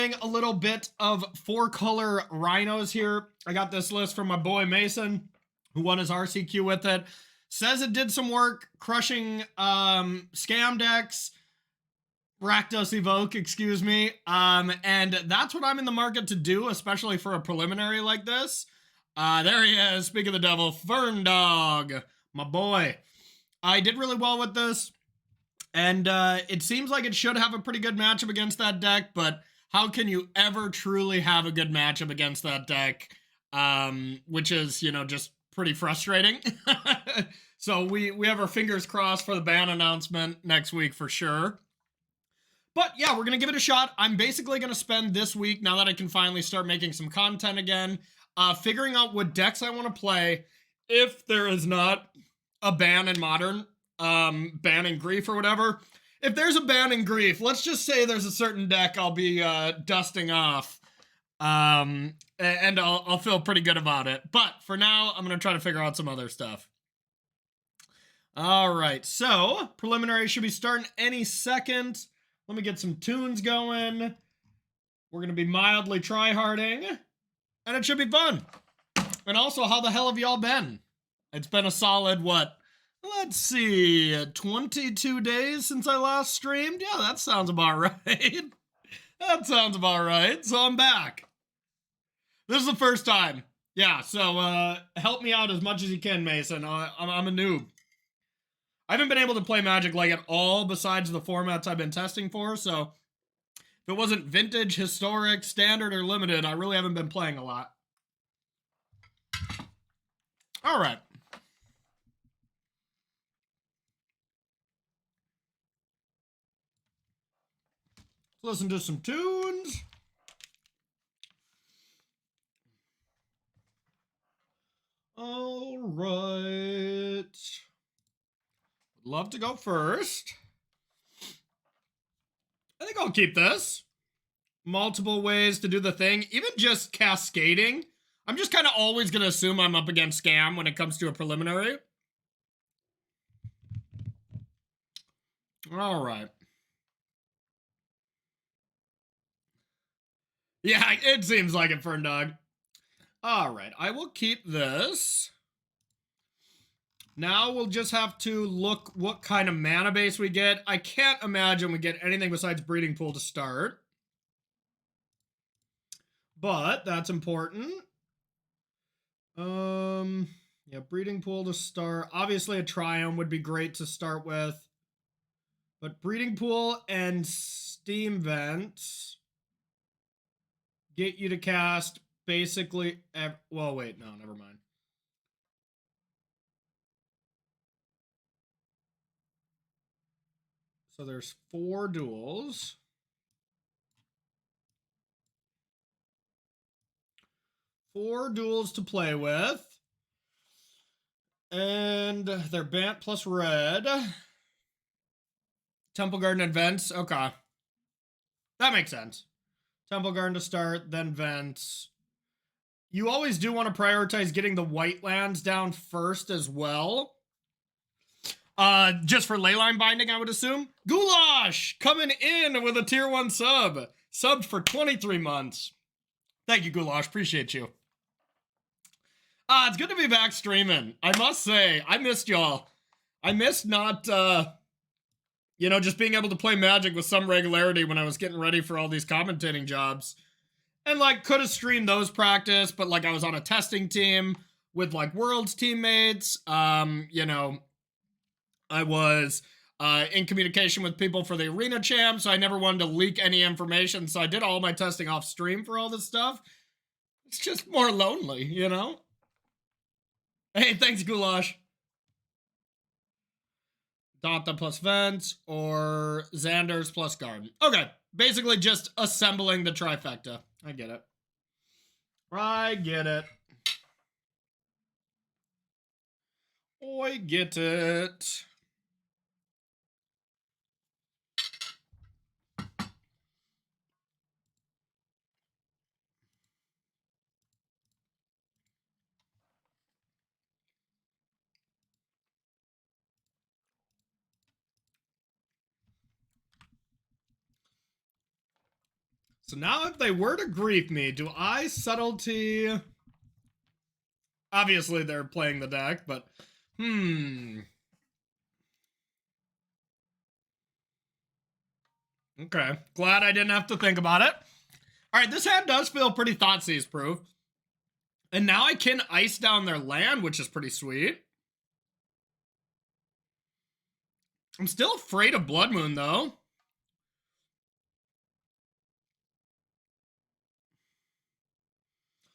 A little bit of 4-color Rhinos here. I got this list from my boy Mason, who won his RCQ with it. Says it did some work crushing scam decks, Rakdos Evoke, excuse me. And that's what I'm in the market to do, especially for a preliminary like this. There he is, speak of the devil, Fern Dog, my boy. I did really well with this, and it seems like it should have a pretty good matchup against that deck, but how can you ever truly have a good matchup against that deck? Which is, you know, just pretty frustrating. So we have our fingers crossed for the ban announcement next week for sure. But yeah, we're going to give it a shot. I'm basically going to spend this week, now that I can finally start making some content again, figuring out what decks I want to play if there is not a ban in Modern, ban in Grief or whatever. If there's a ban in Grief, let's just say there's a certain deck I'll be dusting off, and I'll feel pretty good about it. But for now, I'm going to try to figure out some other stuff. All right, so preliminary should be starting any second. Let me get some tunes going. We're going to be mildly tryharding, and it should be fun. And also, how the hell have y'all been? It's been a solid, what? Let's see, 22 days since I last streamed? Yeah, that sounds about right. That sounds about right. So I'm back. This is the first time. Yeah, so help me out as much as you can, Mason. I'm a noob. I haven't been able to play Magic like at all besides the formats I've been testing for, so if it wasn't Vintage, Historic, Standard, or Limited, I really haven't been playing a lot. All right. Listen to some tunes. All right. Would love to go first. I think I'll keep this. Multiple ways to do the thing. Even just cascading. I'm just kind of always going to assume I'm up against scam when it comes to a preliminary. All right. Yeah, it seems like it, Fern Dog. All right, I will keep this. Now we'll just have to look what kind of mana base we get. I can't imagine we get anything besides Breeding Pool to start. But that's important. Yeah, Breeding Pool to start. Obviously a Triumph would be great to start with. But Breeding Pool and Steam Vents get you to cast basically... well, wait, no, never mind. So there's 4 duels. 4 duels to play with. And they're Bant plus red. Temple Garden and Vents. Okay. That makes sense. Temple Garden to start, then Vents. You always do want to prioritize getting the white lands down first as well. Just for Leyline Binding, I would assume. Goulash coming in with a tier 1 sub. Subbed for 23 months. Thank you, Goulash. Appreciate you. It's good to be back streaming. I must say, I missed y'all. I missed not, you know, just being able to play Magic with some regularity when I was getting ready for all these commentating jobs. And, like, could have streamed those practice, but, like, I was on a testing team with, like, Worlds teammates. You know, I was in communication with people for the Arena Champ, so I never wanted to leak any information, so I did all my testing off stream for all this stuff. It's just more lonely, you know? Hey, thanks, Goulash. Dota plus Vents or Xander's plus Garden. Okay, basically just assembling the trifecta. I get it. I get it. I get it. So now if they were to grief me, do I subtlety? Obviously they're playing the deck, but Okay, glad I didn't have to think about it. All right, this hand does feel pretty Thoughtseize proof. And now I can ice down their land, which is pretty sweet. I'm still afraid of Blood Moon, though.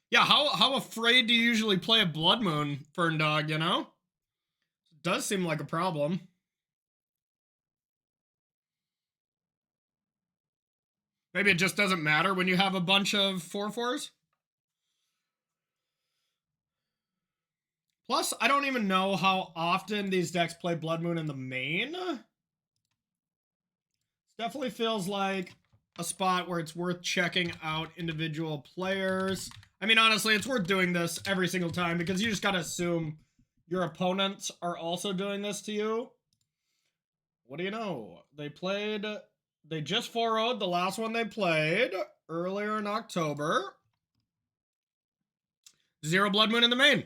Yeah, how afraid do you usually play a Blood Moon, Fern Dog, you know? It does seem like a problem. Maybe it just doesn't matter when you have a bunch of 4/4s? Plus, I don't even know how often these decks play Blood Moon in the main. Definitely feels like a spot where it's worth checking out individual players. I mean, honestly, it's worth doing this every single time because you just gotta assume your opponents are also doing this to you. What do you know? They just 4-0'd the last one they played earlier in October. 0 Blood Moon in the main.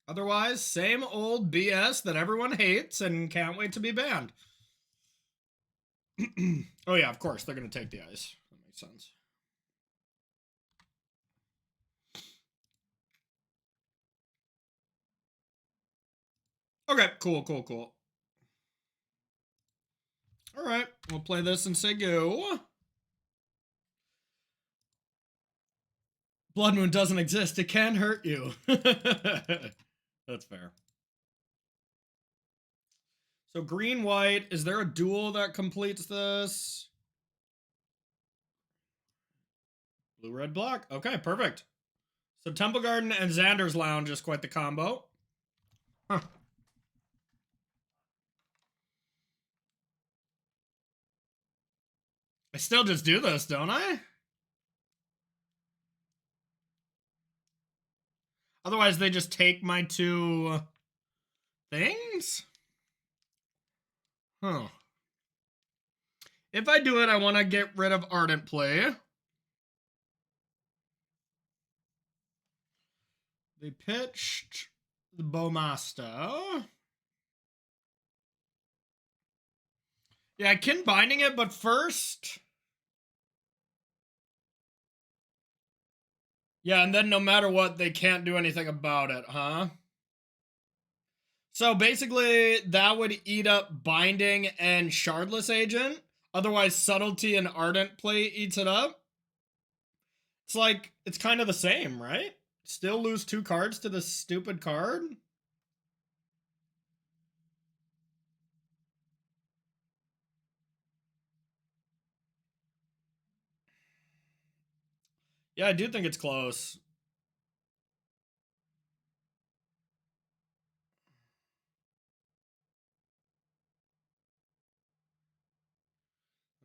Otherwise, same old BS that everyone hates and can't wait to be banned. Oh yeah, of course, they're going to take the ice. That makes sense. Okay, cool. All right, we'll play this and say go. Blood Moon doesn't exist. It can hurt you. That's fair. So green-white, is there a duel that completes this? Blue-red-black. Okay, perfect. So Temple Garden and Xander's Lounge is quite the combo. Huh. I still just do this, don't I? Otherwise, they just take my 2 things? Huh. If I do it, I want to get rid of Ardent Play. They pitched the Bowmaster. Yeah, I can binding it, but first... Yeah, and then no matter what, they can't do anything about it, huh? So basically, that would eat up Binding and Shardless Agent. Otherwise, Subtlety and Ardent Play eats it up. It's like, it's kind of the same, right? Still lose 2 cards to this stupid card? Yeah, I do think it's close.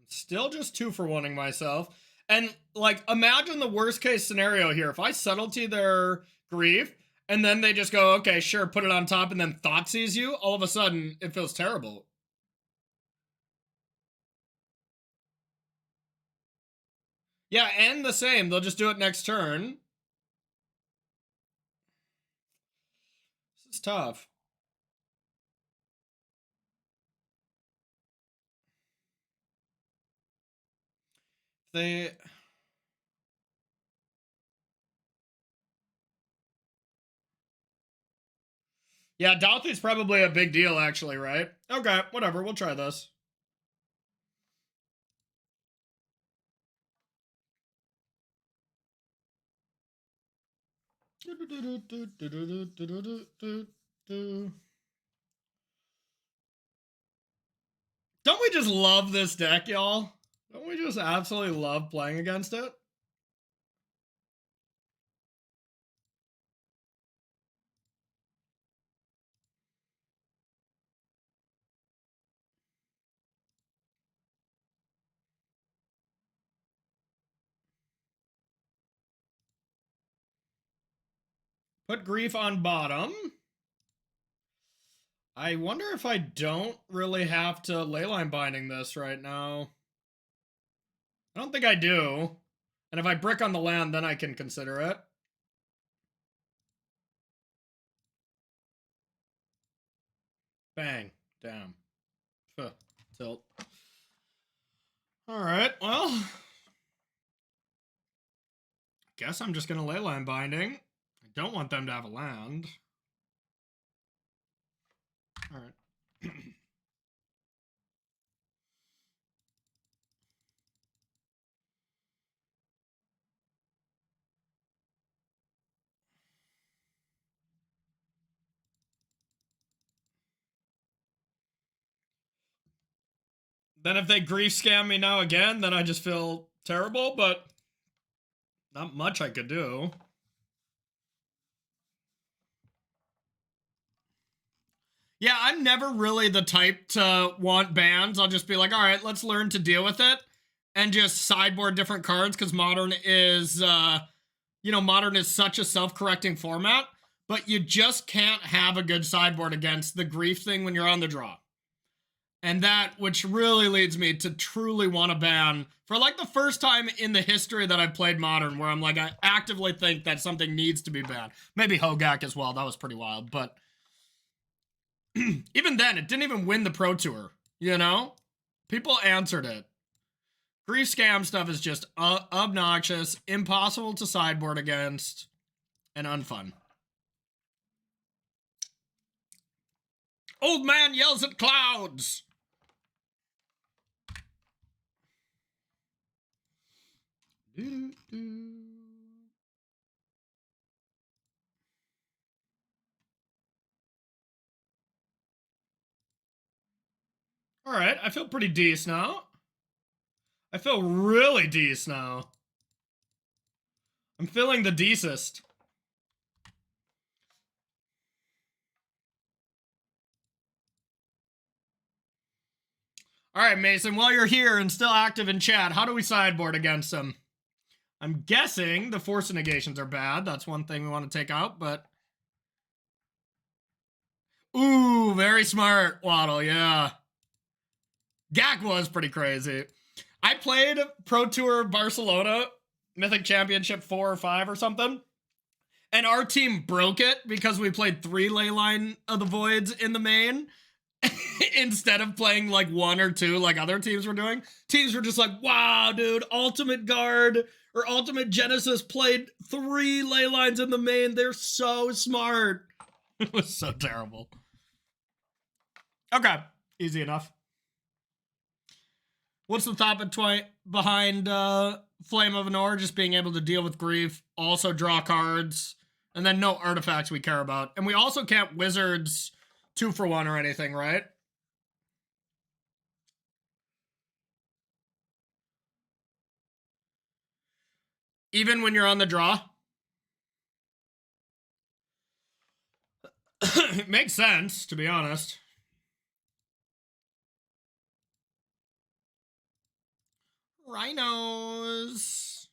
Still just 2 for wanting myself. And, like, imagine the worst case scenario here. If I subtlety their grief, and then they just go, okay, sure, put it on top, and then Thoughtseize you, all of a sudden, it feels terrible. Yeah, and the same. They'll just do it next turn. This is tough. They... Yeah, Douthy's probably a big deal, actually, right? Okay, whatever, we'll try this. Don't we just love this deck, y'all? Don't we just absolutely love playing against it? Put grief on bottom. I wonder if I don't really have to leyline binding this right now. I don't think I do. And if I brick on the land, then I can consider it. Bang. Damn. Tilt. Alright, well. Guess I'm just going to leyline binding. I don't want them to have a land. Alright. Then if they grief scam me now again, then I just feel terrible, but not much I could do. Yeah, I'm never really the type to want bans. I'll just be like, all right, let's learn to deal with it and just sideboard different cards because Modern is, Modern is such a self-correcting format, but you just can't have a good sideboard against the grief thing when you're on the draw. And that, which really leads me to truly want to ban, for like the first time in the history that I've played Modern, where I'm like, I actively think that something needs to be banned. Maybe Hogak as well, that was pretty wild, but even then, it didn't even win the Pro Tour, you know? People answered it. Grief scam stuff is just obnoxious, impossible to sideboard against, and unfun. Old man yells at clouds! Alright, I feel pretty decent now. I feel really decent now. I'm feeling the decest. Alright, Mason, while you're here and still active in chat, how do we sideboard against them? I'm guessing the force negations are bad. That's one thing we want to take out, but... Ooh, very smart, Waddle, yeah. Gak was pretty crazy. I played Pro Tour Barcelona, Mythic Championship 4 or 5 or something, and our team broke it because we played 3 Leyline of the Voids in the main instead of playing like 1 or 2 like other teams were doing. Teams were just like, wow, dude, Ultimate Guard or Ultimate Genesis played 3 Leylines in the main. They're so smart. It was so terrible. Okay, easy enough. What's the thought behind Flame of Anor? Just being able to deal with grief, also draw cards, and then no artifacts we care about. And we also can't Wizards 2 for 1 or anything, right? Even when you're on the draw? It makes sense, to be honest. Rhinos.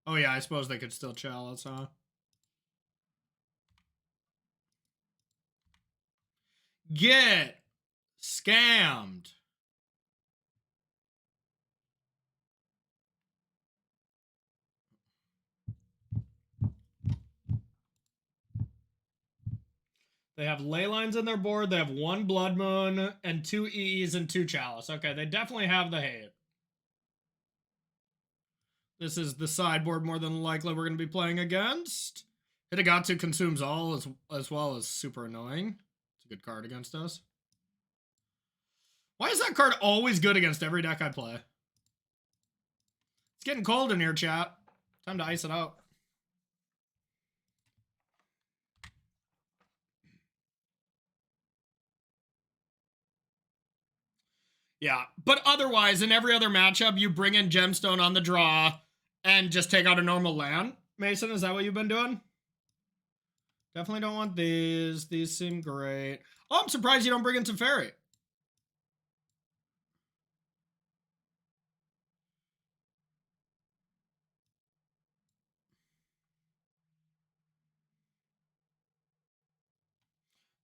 Oh yeah, I suppose they could still chalice, huh? Get scammed. They have ley lines in their board. They have 1 Blood Moon and 2 EEs and 2 Chalice. Okay, they definitely have the hate. This is the sideboard more than likely we're going to be playing against. Hitagatu consumes all as well as super annoying. It's a good card against us. Why is that card always good against every deck I play? It's getting cold in here, chat. Time to ice it out. Yeah, but otherwise, in every other matchup, you bring in Gemstone on the draw and just take out a normal land. Mason, is that what you've been doing? Definitely don't want these. These seem great. Oh, I'm surprised you don't bring in Teferi.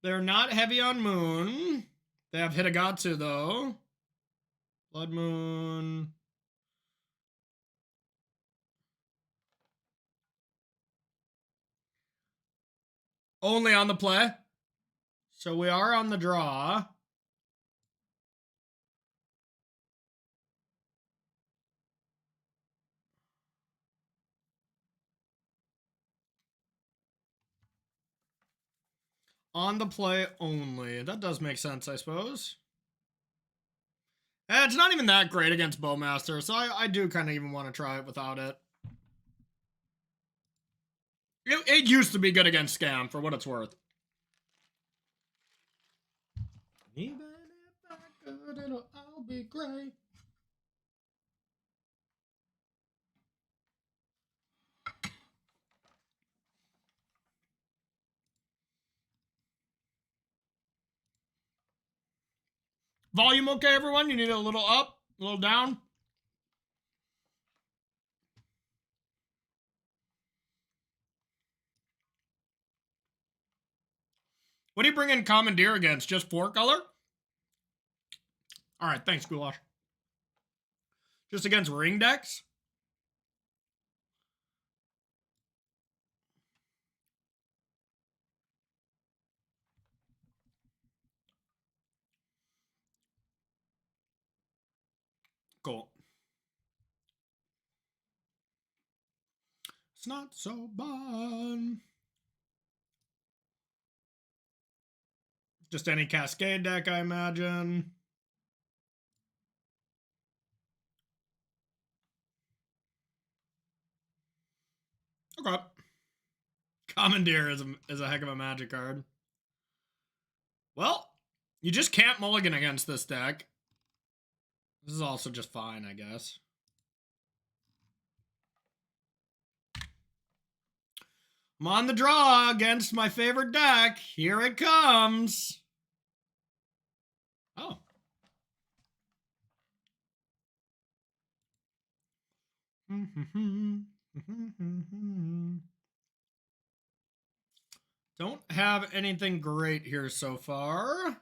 They're not heavy on Moon. They have Hitagatsu, though. Blood Moon. Only on the play. So we are on the draw. On the play only. That does make sense, I suppose. It's not even that great against Bowmaster, so I do kind of even want to try it without it. It used to be good against Scam, for what it's worth. Even if I could, I'll be great. Volume okay, everyone? You need a little up, a little down? What do you bring in Commandeer against? Just 4 color? Alright, thanks, Goulash. Just against ring decks? Cool. It's not so bad. Just any Cascade deck, I imagine. Okay. Commandeer is a heck of a Magic card. Well, you just can't mulligan against this deck. This is also just fine, I guess. I'm on the draw against my favorite deck. Here it comes. Oh. Don't have anything great here so far.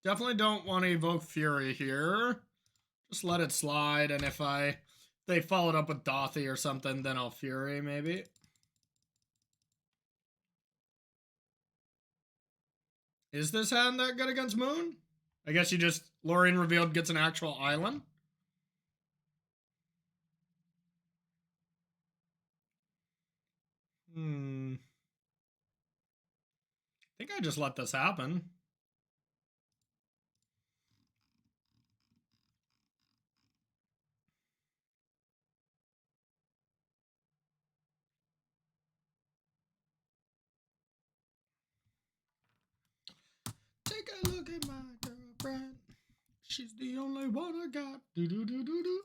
Definitely don't want to evoke Fury here. Just let it slide, and if they followed up with Dothy or something, then I'll Fury maybe. Is this hand that good against Moon? I guess you just, Lorien Revealed gets an actual island. I think I just let this happen. Take a look at my girlfriend. She's the only one I got. Do do do do do.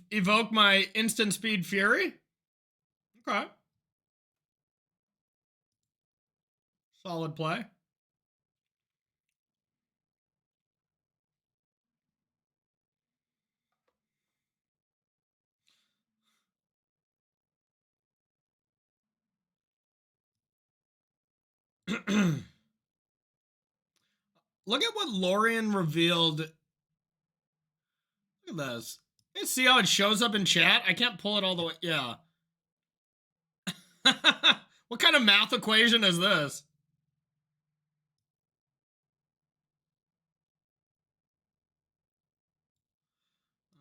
Evoke my instant speed Fury. Okay. Solid play. Look at what Lorien Revealed. Look at this. You see how it shows up in chat? I can't pull it all the way. Yeah. What kind of math equation is this?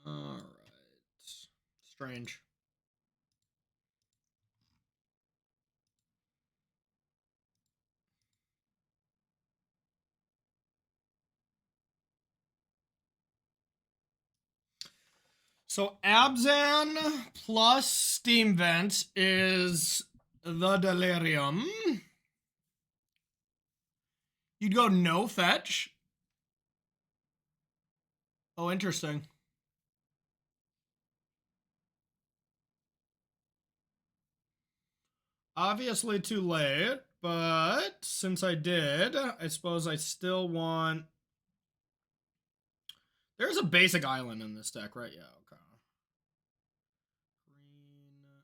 Alright. Strange. So Abzan plus Steam Vent is the Delirium. You'd go no fetch? Oh, interesting. Obviously too late, but since I did, I suppose I still want... There's a basic island in this deck, right? Yeah, okay. Green.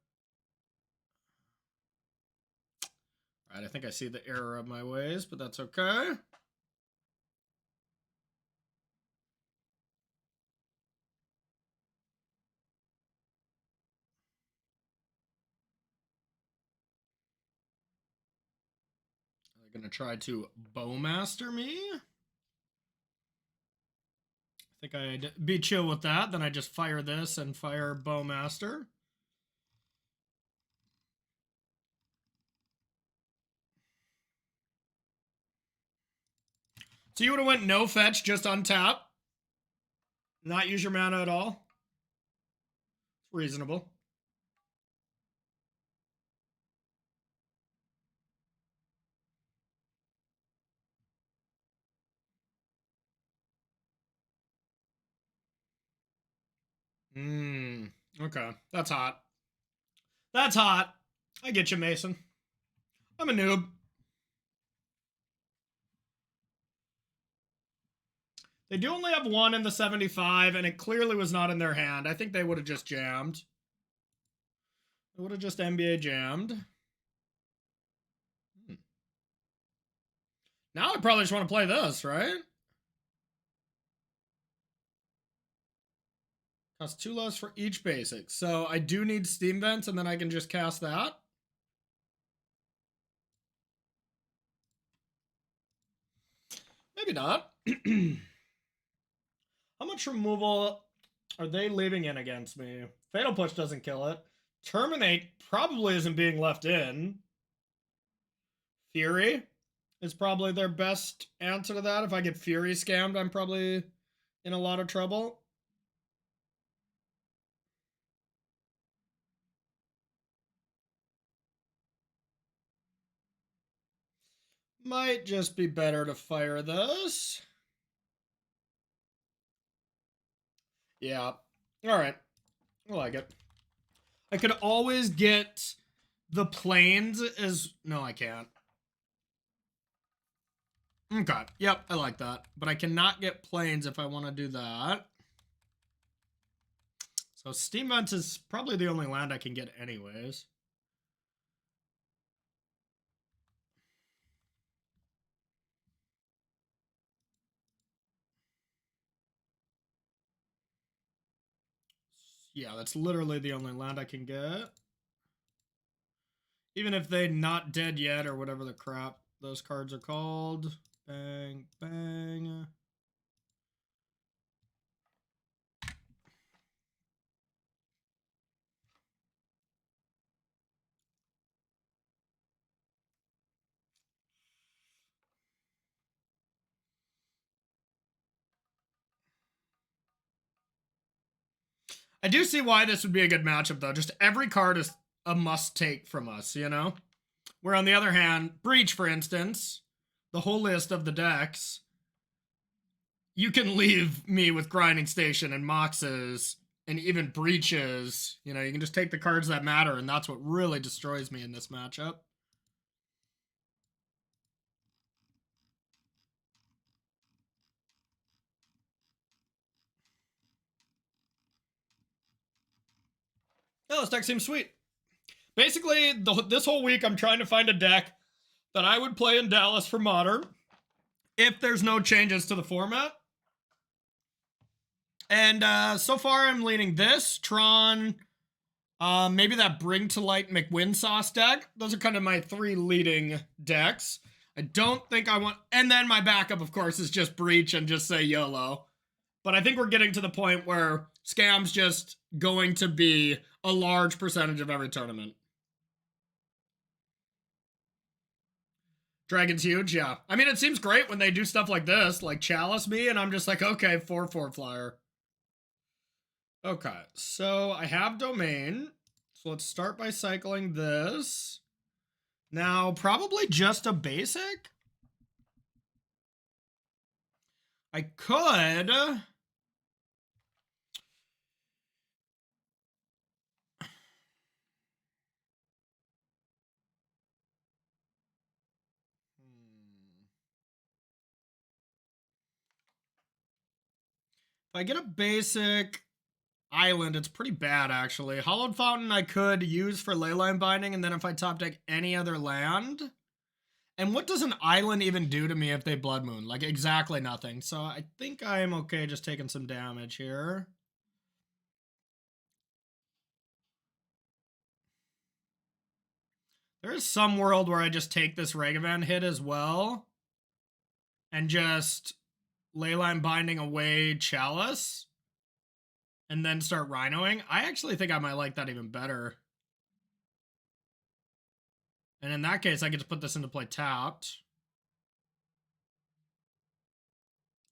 Alright, I think I see the error of my ways, but that's okay. They're gonna try to Bowmaster me. I think I'd be chill with that. Then I just fire this and fire Bowmaster. So you would have went no fetch, just untap. Not use your mana at all. It's reasonable. Okay. That's hot. That's hot. I get you, Mason. I'm a noob. They do only have one in the 75, and it clearly was not in their hand. I think they would have just jammed. They would have just NBA jammed. Now I probably just want to play this, right? Costs 2 less for each basic. So I do need Steam Vents, and then I can just cast that. Maybe not. How much removal are they leaving in against me? Fatal Push doesn't kill it. Terminate probably isn't being left in. Fury is probably their best answer to that. If I get Fury scammed, I'm probably in a lot of trouble. Might just be better to fire this. Yeah. All right. I like it. I could always get the planes as... No, I can't. Okay. Yep, I like that. But I cannot get planes if I want to do that. So Steam Vents is probably the only land I can get anyways. Yeah, that's literally the only land I can get. Even if they're not dead yet or whatever the crap those cards are called. Bang, bang. I do see why this would be a good matchup, though. Just every card is a must-take from us, you know? Where on the other hand, Breach, for instance, the whole list of the decks, you can leave me with Grinding Station and Moxes and even Breaches. You know, you can just take the cards that matter, and that's what really destroys me in this matchup. Oh, this deck seems sweet. Basically, this whole week, I'm trying to find a deck that I would play in Dallas for Modern if there's no changes to the format. And so far, I'm leaning this, Tron, maybe that Bring to Light McWin Sauce deck. Those are kind of my 3 leading decks. I don't think I want... And then my backup, of course, is just Breach and just say YOLO. But I think we're getting to the point where Scam's just going to be a large percentage of every tournament. Dragon's huge, yeah. I mean, it seems great when they do stuff like this, like Chalice me, and I'm just like, okay, 4/4 flyer. Okay, so I have Domain. So let's start by cycling this. Now, probably just a basic. I could. If I get a basic island, it's pretty bad, actually. Hollowed Fountain I could use for Leyline Binding, and then if I top deck any other land. And what does an island even do to me if they Blood Moon? Like, exactly nothing. So I think I am okay just taking some damage here. There is some world where I just take this Ragavan hit as well. And just Leyline Binding away Chalice. And then start Rhinoing. I actually think I might like that even better. And in that case, I get to put this into play tapped.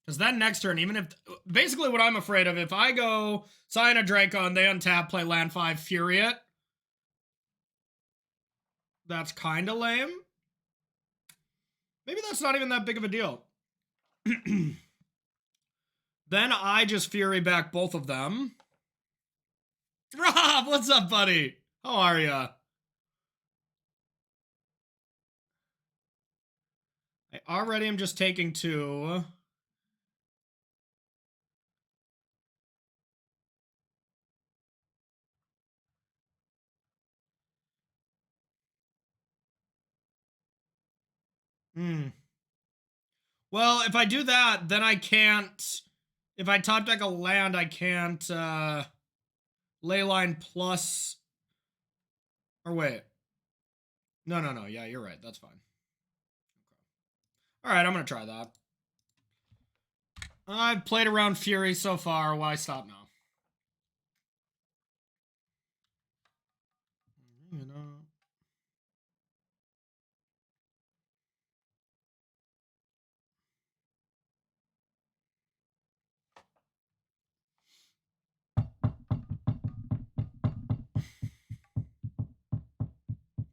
Because then next turn, even if... Basically what I'm afraid of, if I go Scion of Dracon, they untap, play land 5, Fury it. That's kind of lame. Maybe that's not even that big of a deal. Then I just Fury back both of them. Rob, what's up, buddy? How are ya? I already am just taking 2. Well, if I do that, then I can't... If I top deck a land, I can't Leyline plus... Or wait. No. Yeah, you're right. That's fine. Okay. Alright, I'm going to try that. I've played around Fury so far. Why stop now? You know...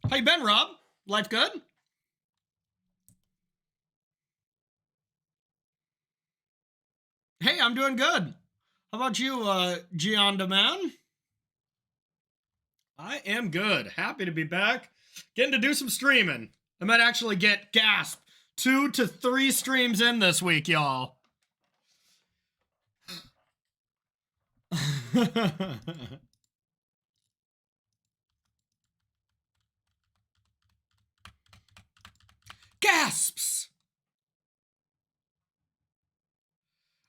How you been, Rob? Life good? Hey, I'm doing good. How about you, Gian man? I am good. Happy to be back. Getting to do some streaming. I might actually get, gasp, 2 to 3 streams in this week, y'all. Gasps!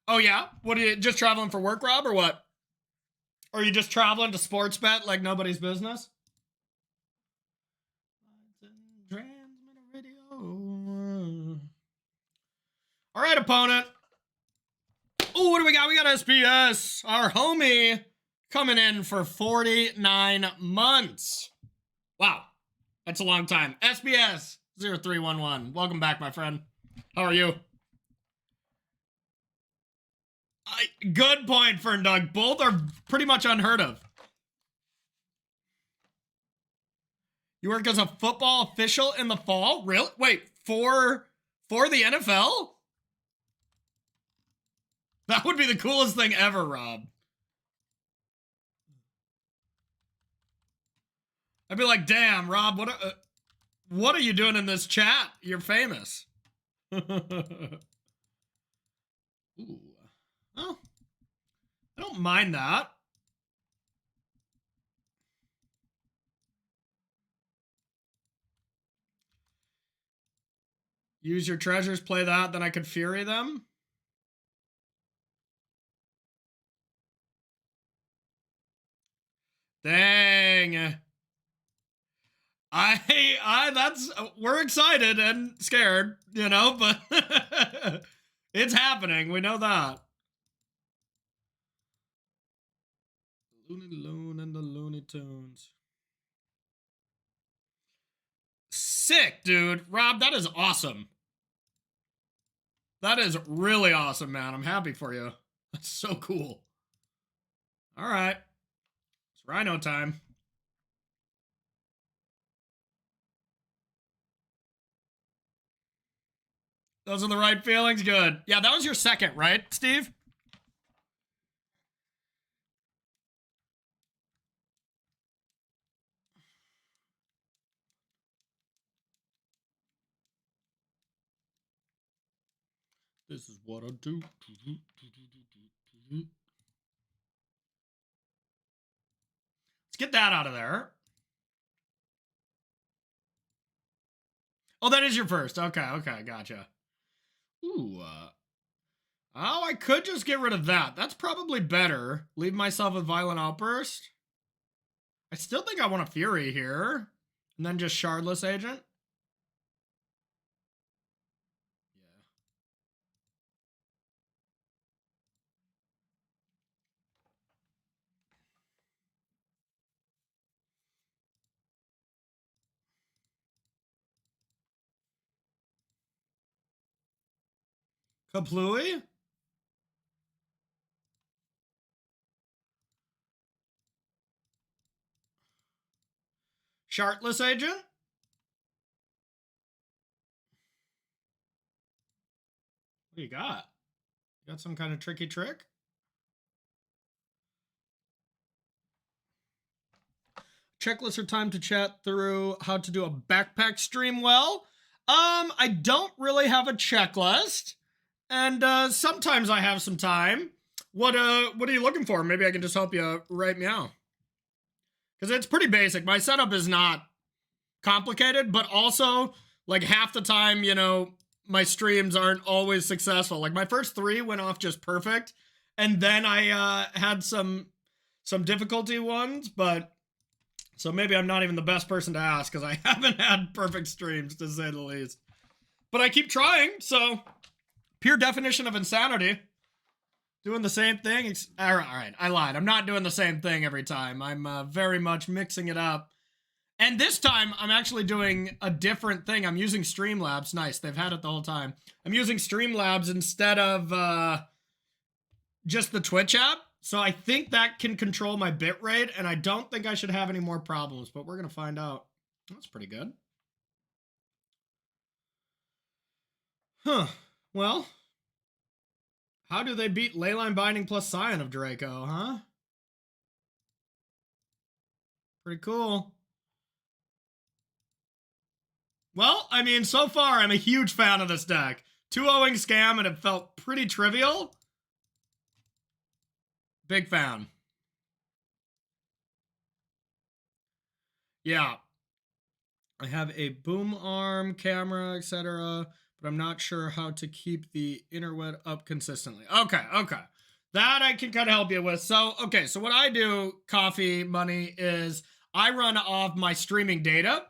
Oh, yeah? What are you, just traveling for work, Rob, or what? Or are you just traveling to sports bet like nobody's business? All right, opponent. Oh, what do we got? We got SPS. Our homie coming in for 49 months. Wow. That's a long time. SPS 0311. Welcome back, my friend. How are you? Good point, Fern Doug. Both are pretty much unheard of. You work as a football official in the fall? Really? Wait, for the NFL? That would be the coolest thing ever, Rob. I'd be like, damn, Rob, what are you doing in this chat? You're famous. Ooh. Oh, I don't mind that. Use your treasures, play that, then I could Fury them. Dang. We're excited and scared, you know, but it's happening. We know that. Looney Loon and the Looney Tunes. Sick, dude. Rob, that is awesome. That is really awesome, man. I'm happy for you. That's so cool. All right. It's Rhino time. Those are the right feelings. Good. Yeah, that was your second, right, Steve? This is what I do. Let's get that out of there. Oh, that is your first. Okay, okay, gotcha. Ooh, oh, I could just get rid of that. That's probably better. Leave myself with Violent Outburst. I still think I want a Fury here. And then just Shardless Agent. Yeah. Kaplooey? Shardless Agent? What do you got? You got some kind of tricky trick? Checklist or time to chat through how to do a backpack stream well. I don't really have a checklist, and sometimes I have some time. What are you looking for? Maybe I can just help you right meow. Because it's pretty basic. My setup is not complicated, but also like half the time, you know, my streams aren't always successful. Like my first 3 went off just perfect, and then I had some difficulty ones, but so maybe I'm not even the best person to ask because I haven't had perfect streams, to say the least. But I keep trying, so pure definition of insanity. Doing the same thing. All right, I lied. I'm not doing the same thing every time. I'm very much mixing it up. And this time, I'm actually doing a different thing. I'm using Streamlabs. Nice, they've had it the whole time. I'm using Streamlabs instead of just the Twitch app. So I think that can control my bitrate, and I don't think I should have any more problems, but we're going to find out. That's pretty good. Huh. Well, how do they beat Leyline Binding plus Scion of Draco, huh? Pretty cool. Well, I mean, so far, I'm a huge fan of this deck. 2-0ing Scam, and it felt pretty trivial. Big fan. Yeah. I have a boom arm, camera, etc., but I'm not sure how to keep the interweb up consistently. Okay, okay. That I can kind of help you with. So, okay, so what I do, Coffee Money, is I run off my streaming data.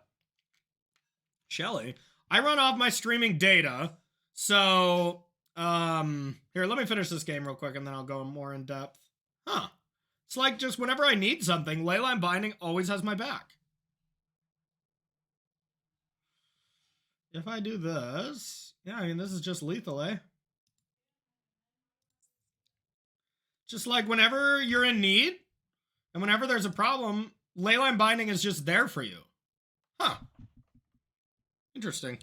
Shelly. I run off my streaming data. So, here, let me finish this game real quick and then I'll go more in depth. Huh. It's like just whenever I need something, Leyline Binding always has my back. If I do this, yeah, I mean, this is just lethal, eh? Just like whenever you're in need and whenever there's a problem, Leyline Binding is just there for you. Huh. Interesting.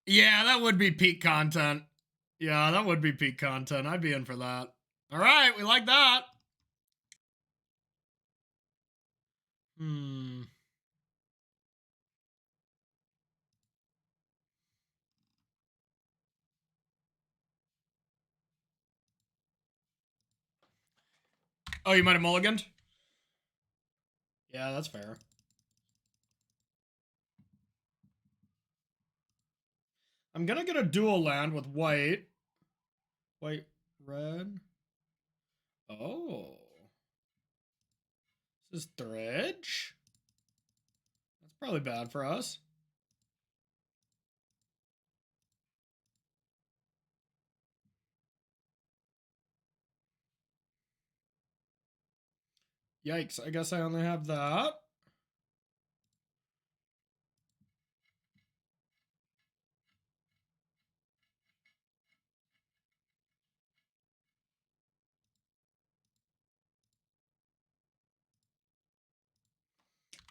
Yeah, that would be peak content. Yeah, that would be peak content. I'd be in for that. All right, we like that. Hmm. Oh, you might have mulliganed? Yeah, that's fair. I'm gonna get a dual land with white. White, red. Oh. This is Dredge? That's probably bad for us. Yikes, I guess I only have that.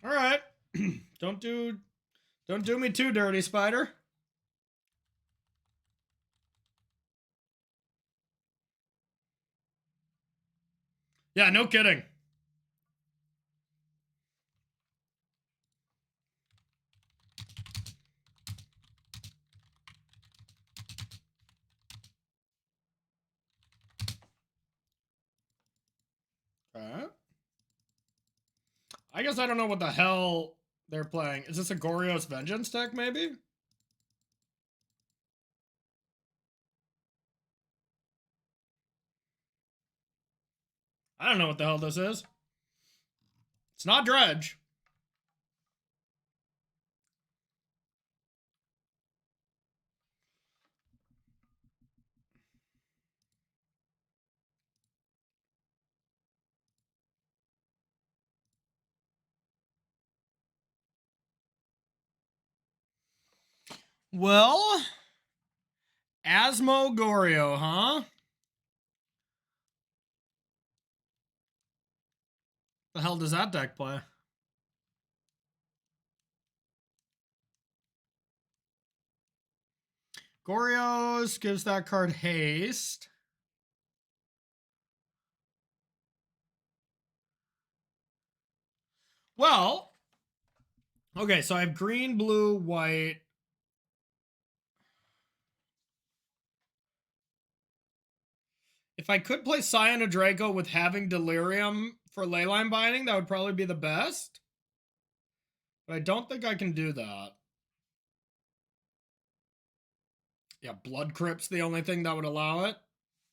All right. Don't do Don't do me too dirty, Spider. Yeah, no kidding. Okay. I guess I don't know what the hell they're playing. Is this a Goryo's Vengeance deck, maybe? I don't know what the hell this is. It's not Dredge. Well, Asmo Goryo, huh? The hell does that deck play? Goryo's gives that card haste. Well, okay, so I have green, blue, white. If I could play Scion of Draco with having Delirium for Leyline Binding, that would probably be the best. But I don't think I can do that. Yeah, Blood Crypt's the only thing that would allow it.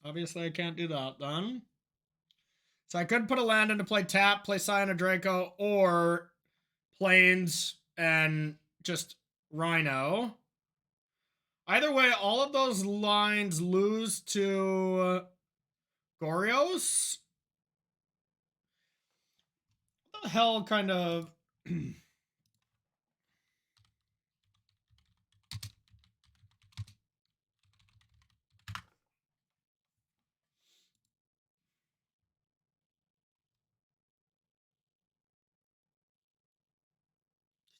Obviously, I can't do that then. So I could put a land into play tap, play Scion of Draco, or Plains and just Rhino. Either way, all of those lines lose to Gorios. What the hell kind of...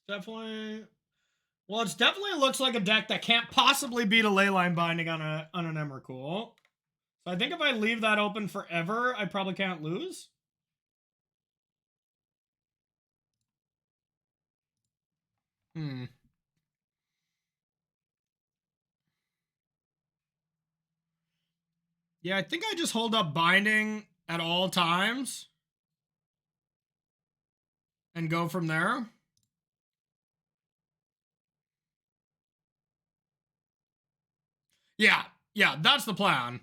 Definitely... Well, it definitely looks like a deck that can't possibly beat a Leyline Binding on an Emrakul. So I think if I leave that open forever, I probably can't lose. Yeah, I think I just hold up Binding at all times and go from there. Yeah, that's the plan.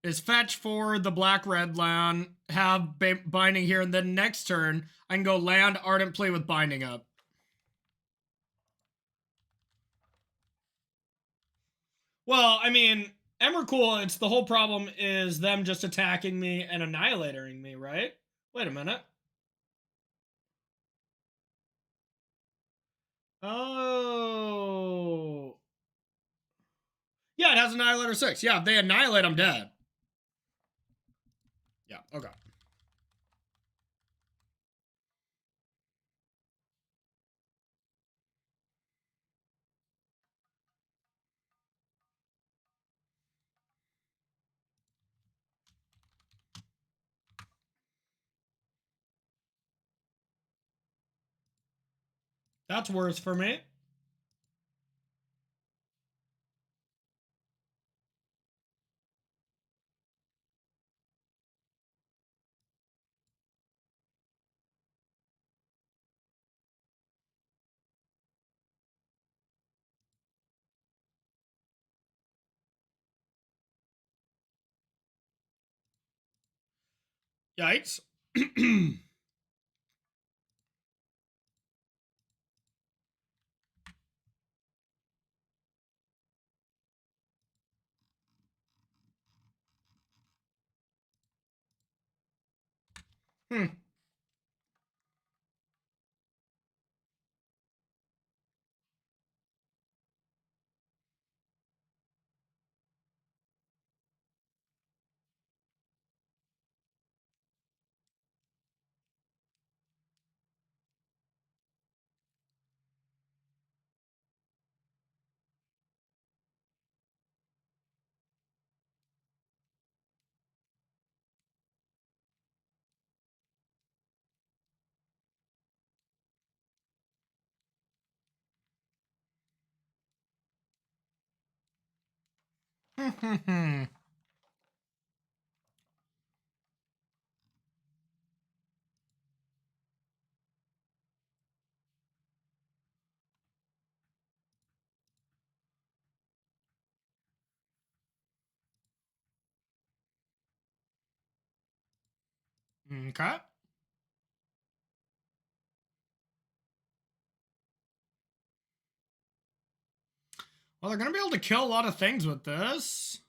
Is fetch for the black-red land, have Binding here, and then next turn, I can go land Ardent Plea with Binding up. Well, I mean, Emrakul, it's the whole problem is them just attacking me and annihilating me, right? Wait a minute. Oh. Yeah, it has Annihilator 6. Yeah, if they annihilate, I'm dead. Yeah, okay. That's worse for me. Yikes. Okay. Well, they're going to be able to kill a lot of things with this.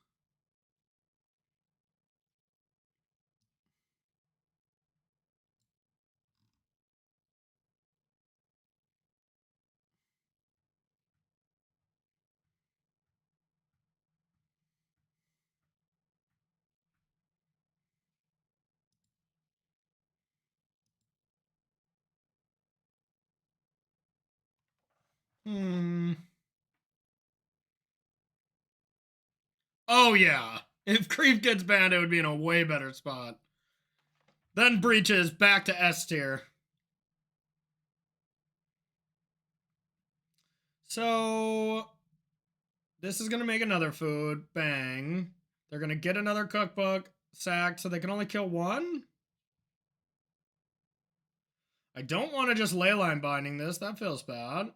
Oh, yeah. If Creep gets banned, it would be in a way better spot. Then Breaches back to S tier. So this is going to make another food. Bang. They're going to get another cookbook. Sacked, so they can only kill one. I don't want to just leyline binding this. That feels bad.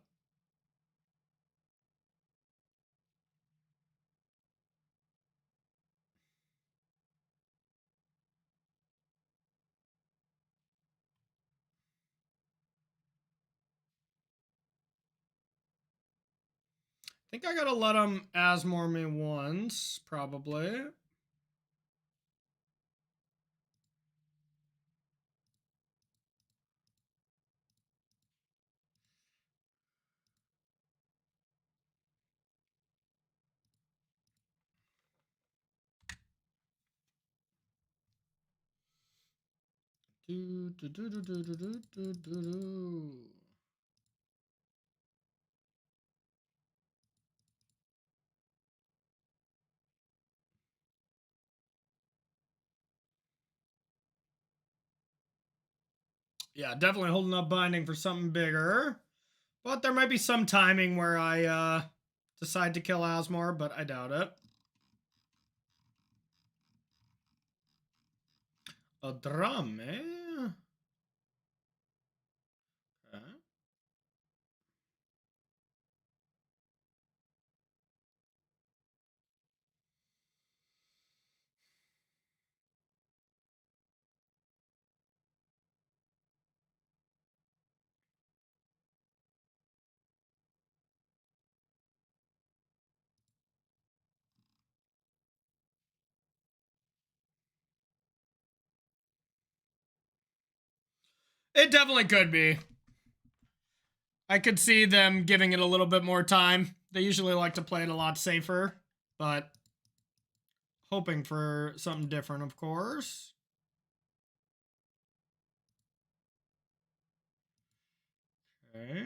I think I gotta let him Asmore me once, probably. Yeah, definitely holding up binding for something bigger. But there might be some timing where I decide to kill Asmore, but I doubt it. A drum, eh? Okay. It definitely could be. I could see them giving it a little bit more time. They usually like to play it a lot safer, but hoping for something different, of course. Okay.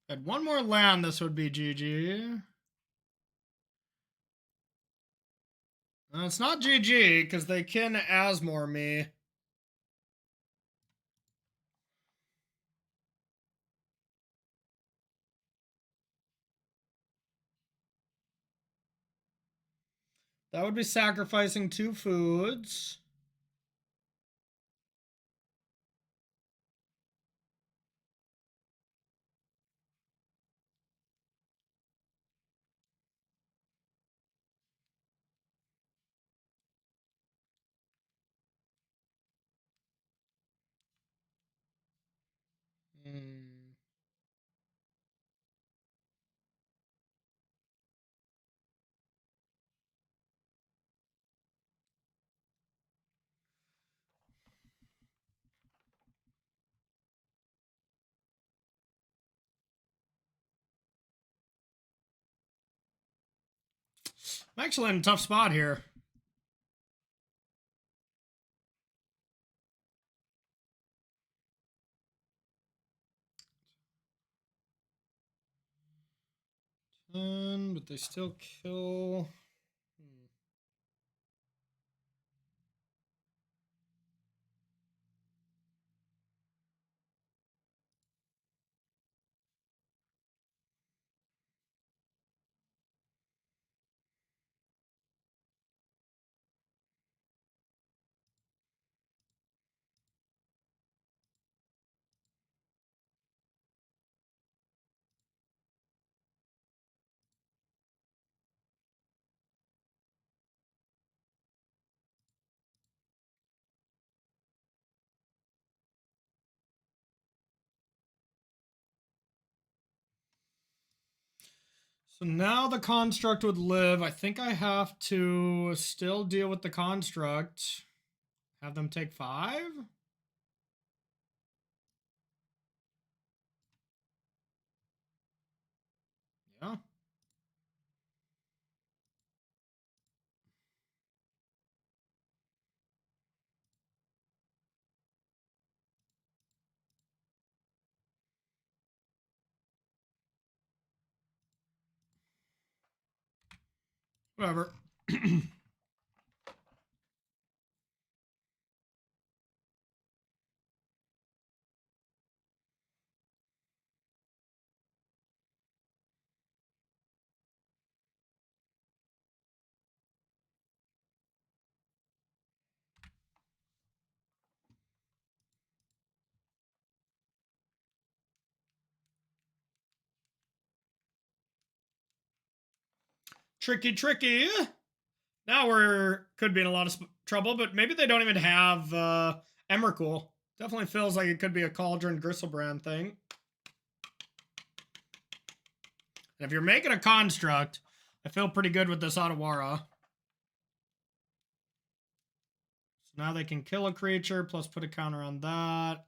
Had one more land, this would be GG. It's not GG, because they can Asmore me. That would be sacrificing 2 foods. I'm actually in a tough spot here. But they still kill. So now the construct would live. I think I have to still deal with the construct. Have them take 5? Yeah. Whatever. Tricky, tricky. Now we're could be in a lot of trouble, but maybe they don't even have Emrakul. Definitely feels like it could be a Cauldron Gristlebrand thing. And if you're making a construct, I feel pretty good with this Otawara. So now they can kill a creature, plus put a counter on that.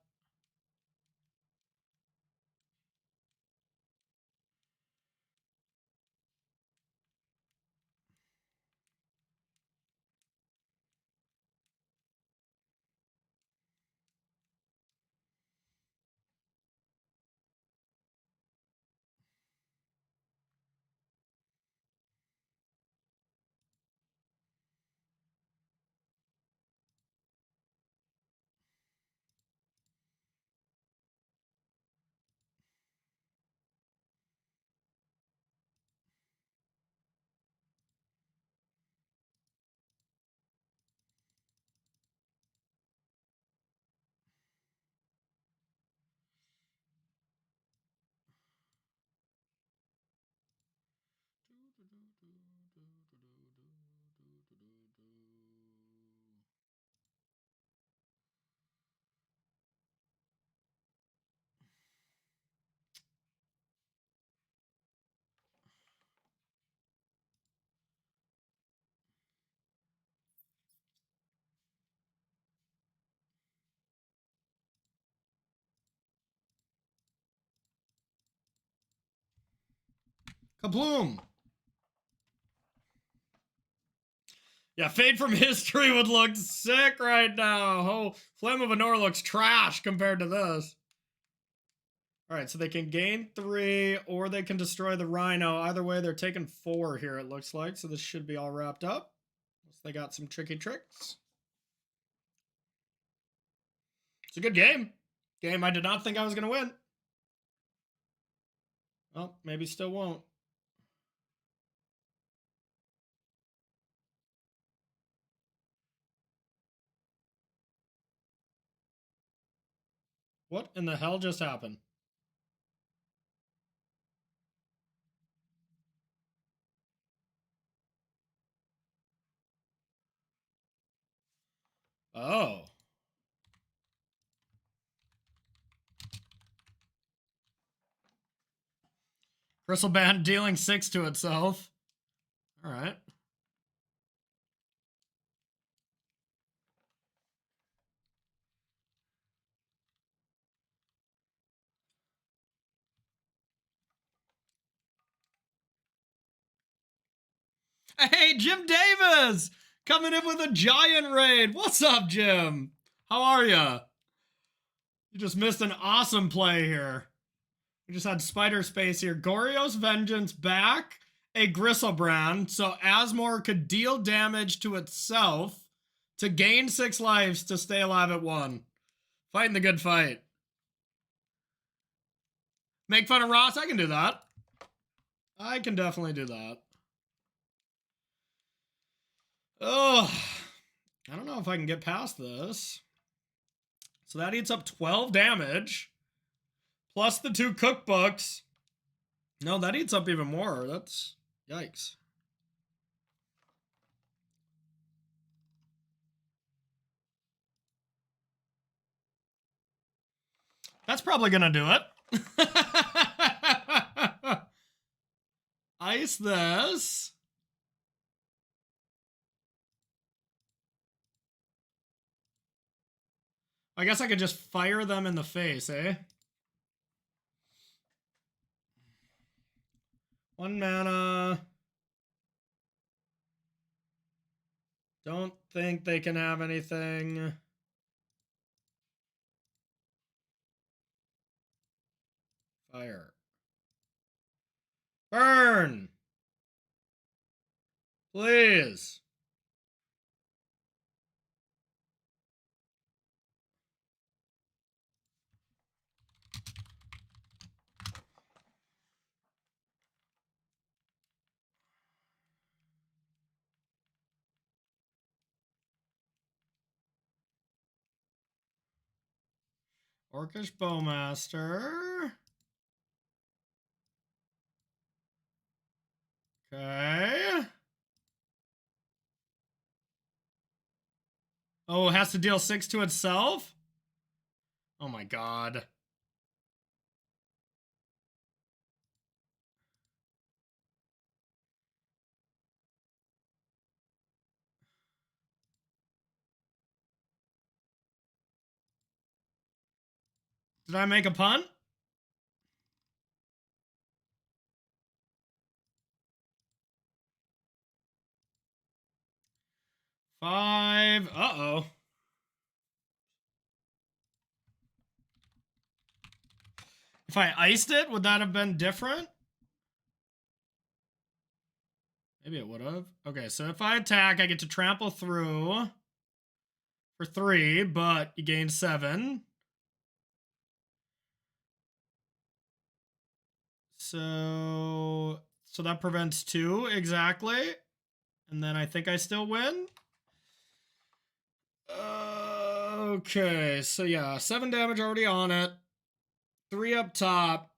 Kabloom! Yeah, Fade from History would look sick right now. Oh, Flame of Anor looks trash compared to this. Alright, so they can gain 3, or they can destroy the Rhino. Either way, they're taking 4 here, it looks like. So this should be all wrapped up. Unless they got some tricky tricks. It's a good game. Game I did not think I was going to win. Well, maybe still won't. What in the hell just happened? Oh. Crystal Band dealing 6 to itself. All right. Hey, Jim Davis! Coming in with a giant raid. What's up, Jim? How are ya? You just missed an awesome play here. We just had Spider Space here. Goryo's Vengeance back. A Gristlebrand. So Asmore could deal damage to itself to gain 6 lives to stay alive at 1. Fighting the good fight. Make fun of Ross? I can do that. I can definitely do that. Oh, I don't know if I can get past this. So that eats up 12 damage. Plus the 2 cookbooks. No, that eats up even more. That's... yikes. That's probably gonna do it. Ice this. I guess I could just fire them in the face, eh? 1 mana. Don't think they can have anything. Fire. Burn! Please. Orcish Bowmaster. Okay. Oh, it has to deal 6 to itself? Oh my god. Did I make a pun? Five. Uh-oh. If I iced it, would that have been different? Maybe it would have. Okay, so if I attack, I get to trample through for 3, but you gain 7. So that prevents 2, exactly. And then I think I still win. Okay, so yeah, 7 damage already on it. 3 up top.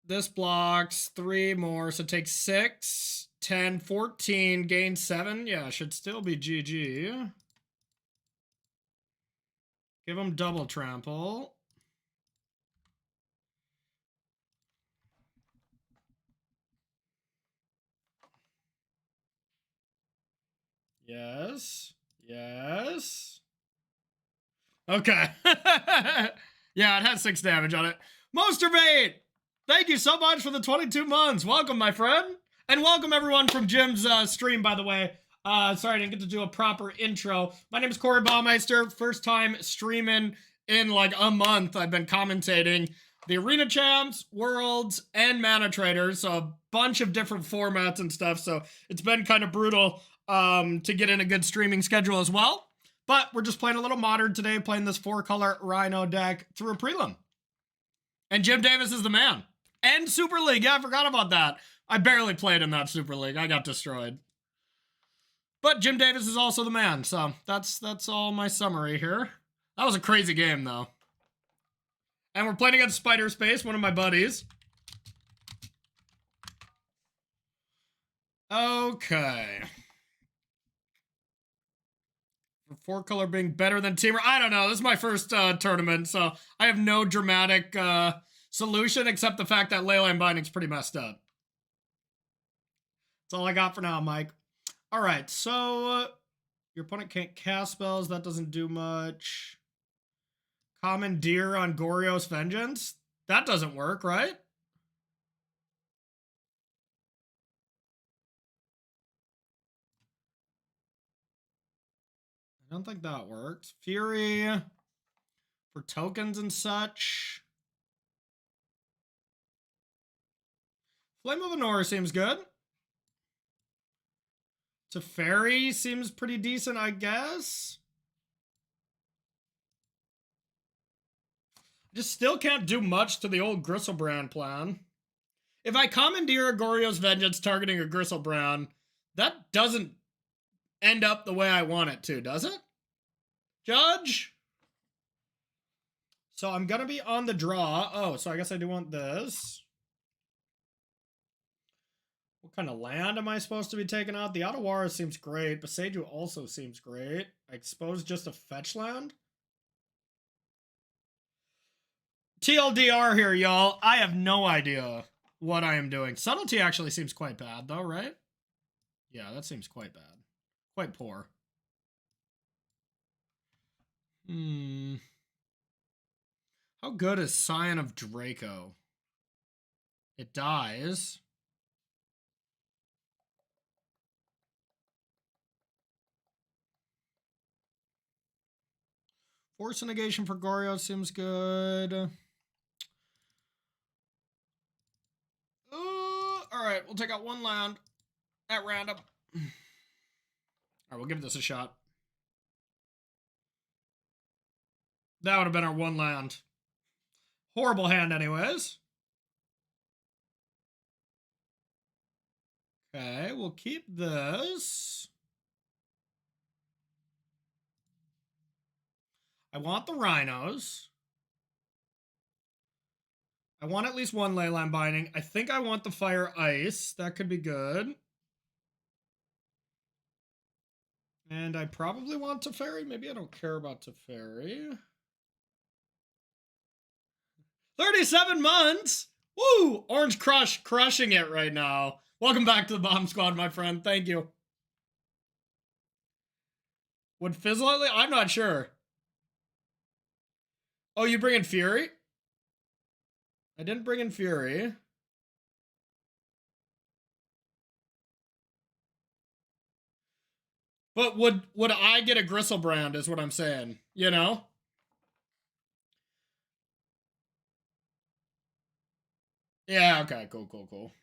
This blocks 3 more, so take 6, 10, 14, gain 7. Yeah, should still be GG. Give him double trample. Yes. Yes. Okay. Yeah, it has 6 damage on it. Mosterbait! Thank you so much for the 22 months. Welcome, my friend. And welcome, everyone, from Jim's stream, by the way. Sorry, I didn't get to do a proper intro. My name is Corey Baumeister. First time streaming in like a month. I've been commentating the Arena Champs, Worlds, and Mana Traders. So a bunch of different formats and stuff. So it's been kind of brutal to get in a good streaming schedule as well. But we're just playing a little modern today, playing this 4-color Rhino deck through a prelim. And Jim Davis is the man. And Super League. Yeah, I forgot about that. I barely played in that Super League. I got destroyed. But Jim Davis is also the man. So that's all my summary here. That was a crazy game, though. And we're playing against Spider Space, one of my buddies. Okay. For 4-color being better than Teamer. I don't know. This is my first tournament, so I have no dramatic solution except the fact that Leyline Binding's pretty messed up. That's all I got for now, Mike. All right, so your opponent can't cast spells. That doesn't do much. Commandeer on Goryo's Vengeance. That doesn't work, right? I don't think that works. Fury for tokens and such. Flame of Honor seems good. Teferi seems pretty decent, I guess. Just still can't do much to the old Gristlebrand plan. If I commandeer a Goryo's Vengeance targeting a Gristlebrand, that doesn't end up the way I want it to, does it? Judge? So I'm going to be on the draw. Oh, so I guess I do want this. What kind of land am I supposed to be taking out? The Otawara seems great. Boseiju also seems great. I suppose just a fetch land? TLDR here, y'all. I have no idea what I am doing. Subtlety actually seems quite bad, though, right? Yeah, that seems quite bad. Quite poor. How good is Scion of Draco? It dies. Force negation for Goryo seems good. Alright, we'll take out one land at random. Alright, we'll give this a shot. That would have been our one land. Horrible hand anyways. Okay, we'll keep this. I want the Rhinos. I want at least one Leyline Binding. I think I want the Fire Ice. That could be good. And I probably want Teferi. Maybe I don't care about Teferi. 37 months! Woo! Orange Crush crushing it right now. Welcome back to the Bomb Squad, my friend. Thank you. Would Fizzle it? I'm not sure. Oh, you bring in Fury? I didn't bring in Fury. But would I get a Gristlebrand is what I'm saying, you know? Yeah, okay, cool.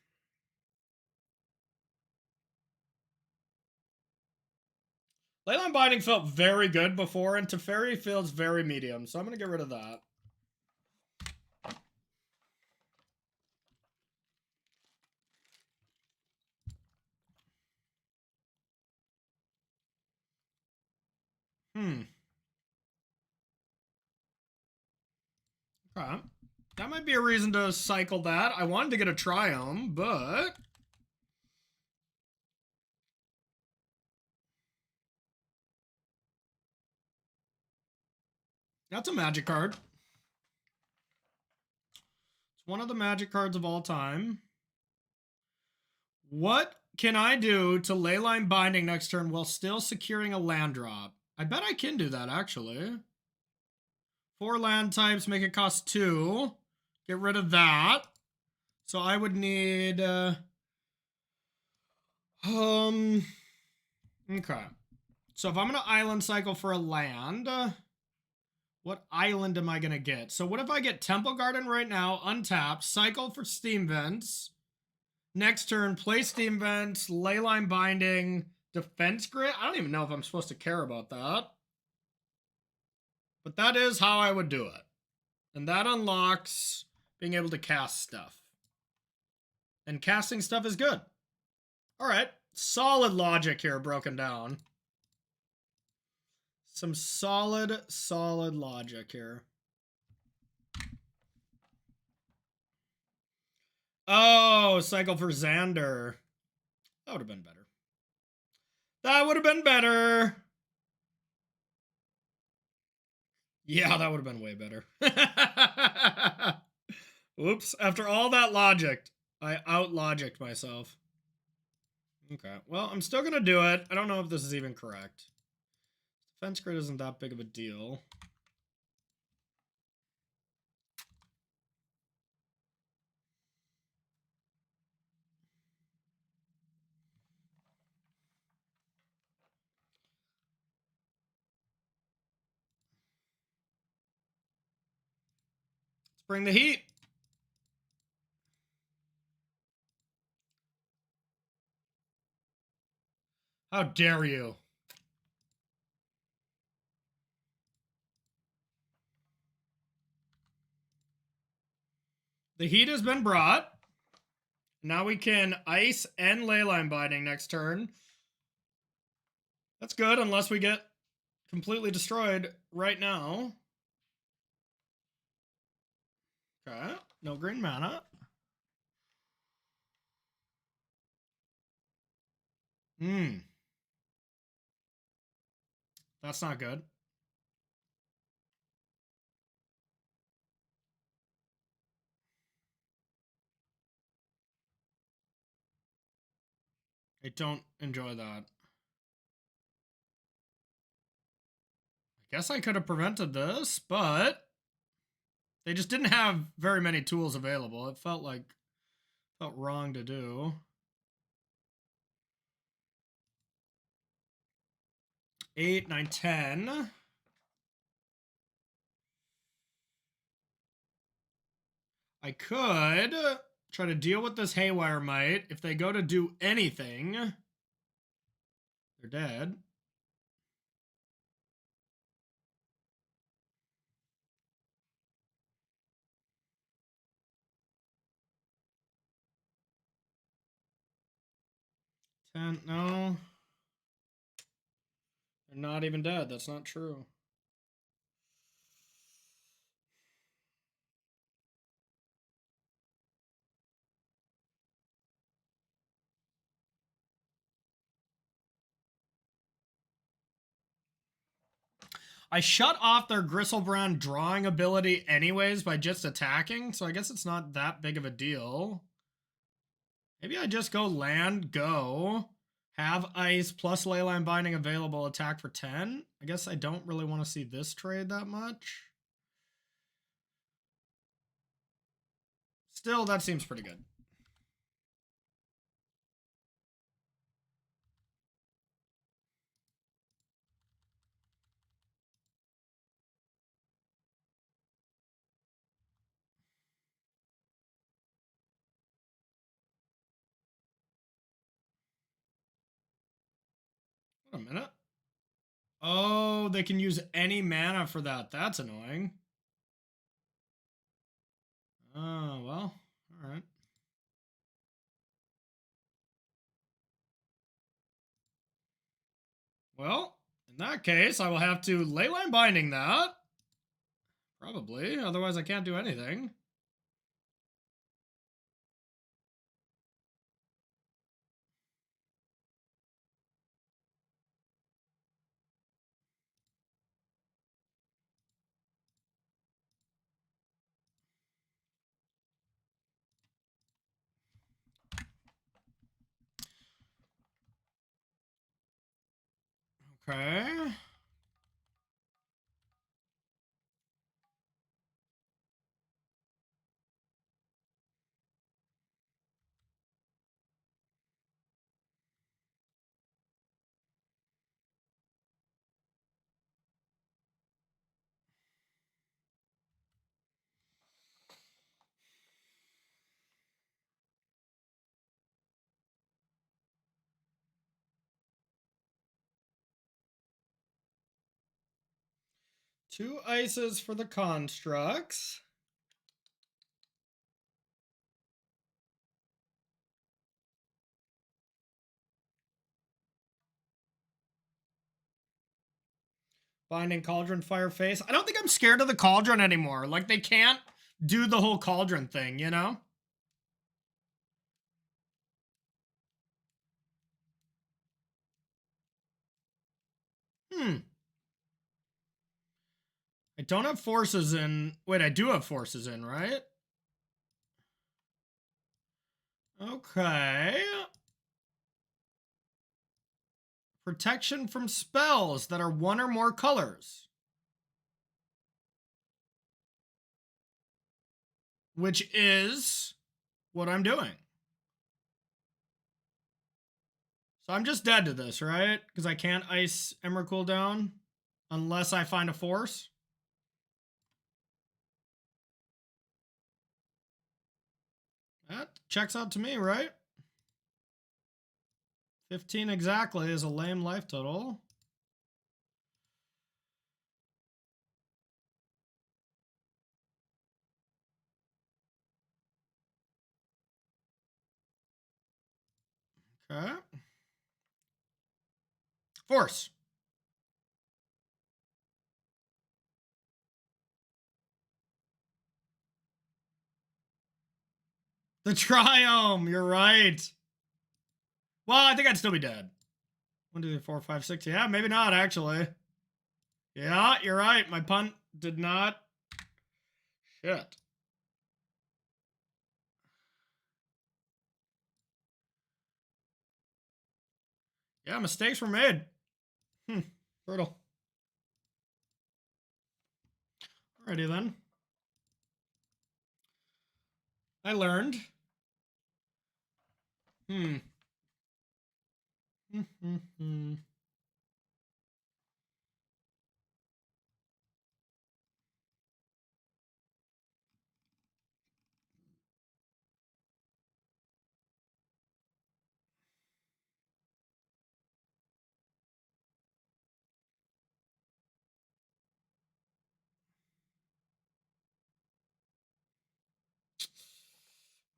Leyline Binding felt very good before, and Teferi feels very medium, so I'm going to get rid of that. Okay. That might be a reason to cycle that. I wanted to get a Triome, but... That's a magic card. It's one of the magic cards of all time. What can I do to Leyline Binding next turn while still securing a land drop? I bet I can do that, actually. 4 land types, make it cost 2. Get rid of that. So I would need... Okay. So if I'm going to island cycle for a land... what island am I going to get? So what if I get Temple Garden right now, untap, cycle for Steam Vents. Next turn, play Steam Vents, Leyline Binding, Defense Grid. I don't even know if I'm supposed to care about that. But that is how I would do it. And that unlocks being able to cast stuff. And casting stuff is good. Alright, solid logic here broken down. Some solid logic here. Oh, cycle for Xander. That would have been better. That would have been better. Yeah, that would have been way better. Oops. After all that logic, I out-logicked myself. Okay. Well, I'm still going to do it. I don't know if this is even correct. Defense grid isn't that big of a deal. Let's bring the heat. How dare you? The heat has been brought. Now we can ice and leyline binding next turn. That's good, unless we get completely destroyed right now. Okay, no green mana. That's not good. I don't enjoy that. I guess I could have prevented this, but they just didn't have very many tools available. It felt wrong to do. 8, 9, 10. I could try to deal with this Haywire Might. If they go to do anything, they're dead. No. They're not even dead. That's not true. I shut off their Gristlebrand drawing ability anyways by just attacking, so I guess it's not that big of a deal. Maybe I just go land, go, have ice plus leyline binding available, attack for 10. I guess I don't really want to see this trade that much. Still, that seems pretty good. Wait a minute. Oh, they can use any mana for that. That's annoying. Oh, well, all right. Well, in that case, I will have to leyline binding that. Probably. Otherwise, I can't do anything. Okay. Two ices for the constructs. Binding Cauldron Fireface. I don't think I'm scared of the Cauldron anymore. Like, they can't do the whole Cauldron thing, you know? I don't have forces in. Wait, I do have forces in, right? Okay. Protection from spells that are one or more colors. Which is what I'm doing. So I'm just dead to this, right? Because I can't ice Emrakul down unless I find a force. That checks out to me, right? 15 exactly is a lame life total. Okay. Force. The Triome, you're right. Well, I think I'd still be dead. 1, 2, 3, 4, 5, 6. Yeah, maybe not, actually. Yeah, you're right. My punt did not. Shit. Yeah, mistakes were made. Brutal. Alrighty then. I learned.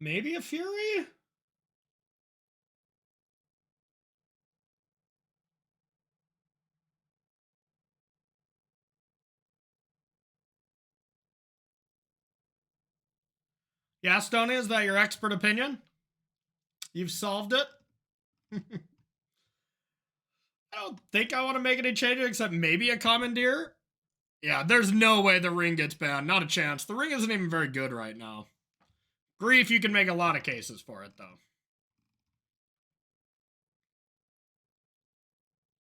Maybe a Fury? Yeah, Stoney, is that your expert opinion? You've solved it? I don't think I want to make any changes except maybe a commandeer. Yeah, there's no way the ring gets banned. Not a chance. The ring isn't even very good right now. Grief, you can make a lot of cases for it, though.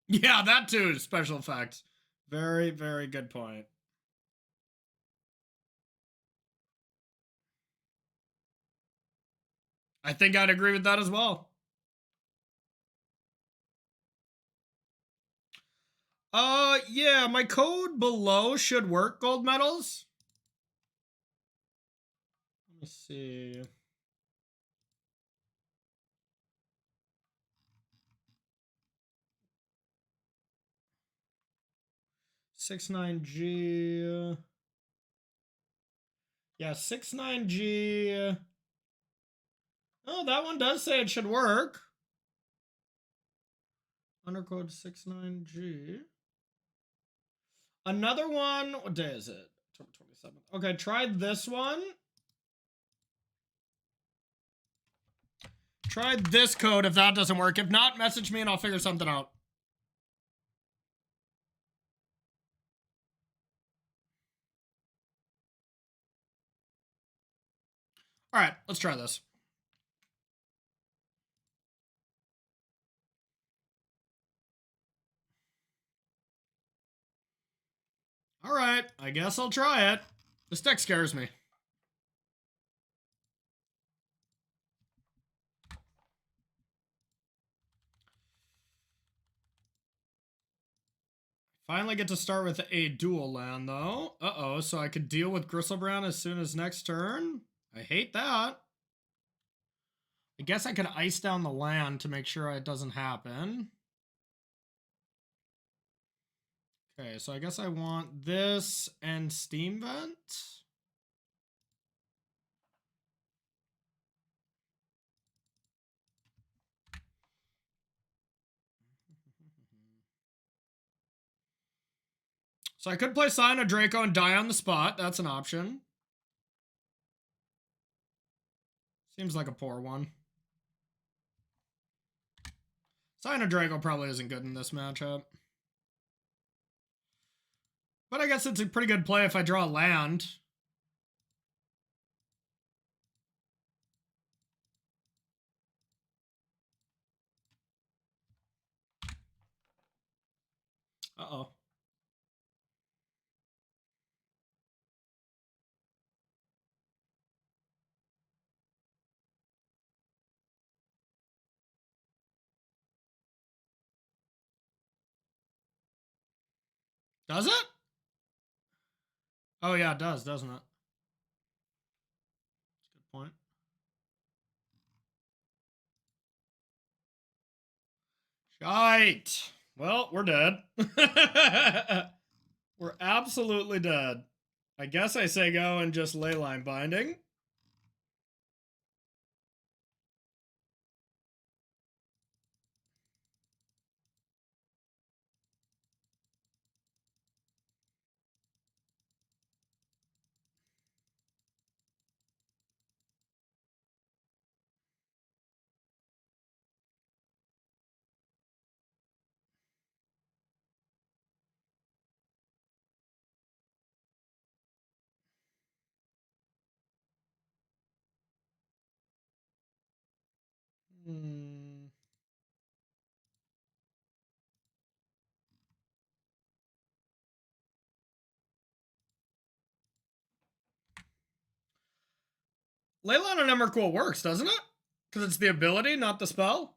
Yeah, that too. Special effects. Very, very good point. I think I'd agree with that as well. Yeah, my code below should work, gold medals. Let me see. 69G. Yeah, 69G. Oh, that one does say it should work. Undercode 69G. Another one. What day is it? October 27th. Okay, try this one. Try this code if that doesn't work. If not, message me and I'll figure something out. All right, let's try this. All right, I guess I'll try it. This deck scares me. Finally get to start with a dual land, though. Uh-oh, so I could deal with Gristlebrand as soon as next turn? I hate that. I guess I could ice down the land to make sure it doesn't happen. Okay, so I guess I want this and Steam Vent. So I could play Sign of Draco and die on the spot. That's an option. Seems like a poor one. Sign of Draco probably isn't good in this matchup. But I guess it's a pretty good play if I draw a land. Uh-oh. Does it? Oh, yeah, it does, doesn't it? Good point. Shite. Well, we're dead. We're absolutely dead. I guess I say go and just leyline binding. Leyline on Emrakul works, doesn't it? Because it's the ability, not the spell.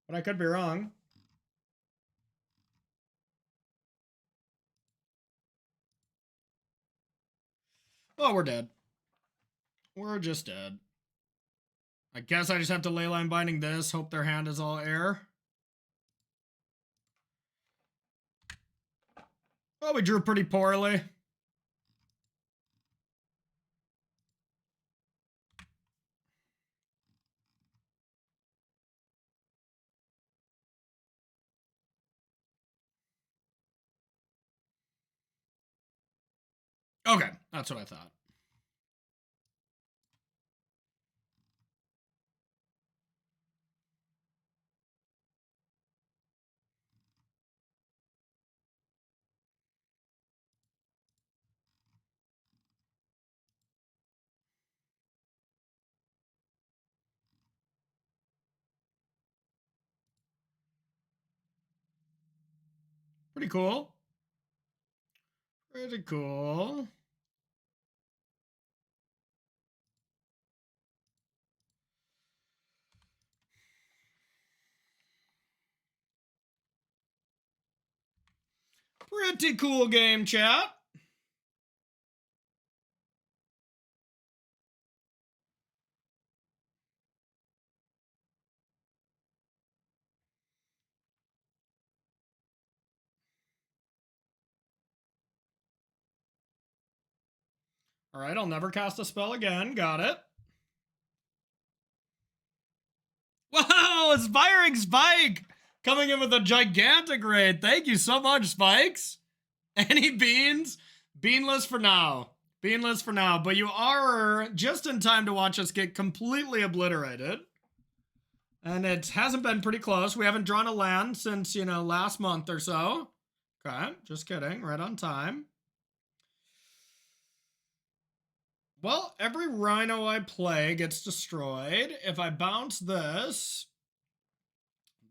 But I could be wrong. Oh, we're dead. We're just dead. I guess I just have to leyline binding this, hope their hand is all air. Well, we drew pretty poorly. Okay, that's what I thought. Pretty cool. Pretty cool. Pretty cool game, chat. All right, I'll never cast a spell again. Got it. Wow, Aspiring Spike coming in with a gigantic raid. Thank you so much, Spikes. Any beans? Beanless for now. Beanless for now. But you are just in time to watch us get completely obliterated. And it hasn't been pretty close. We haven't drawn a land since, last month or so. Okay, just kidding. Right on time. Well, every Rhino I play gets destroyed. If I bounce this,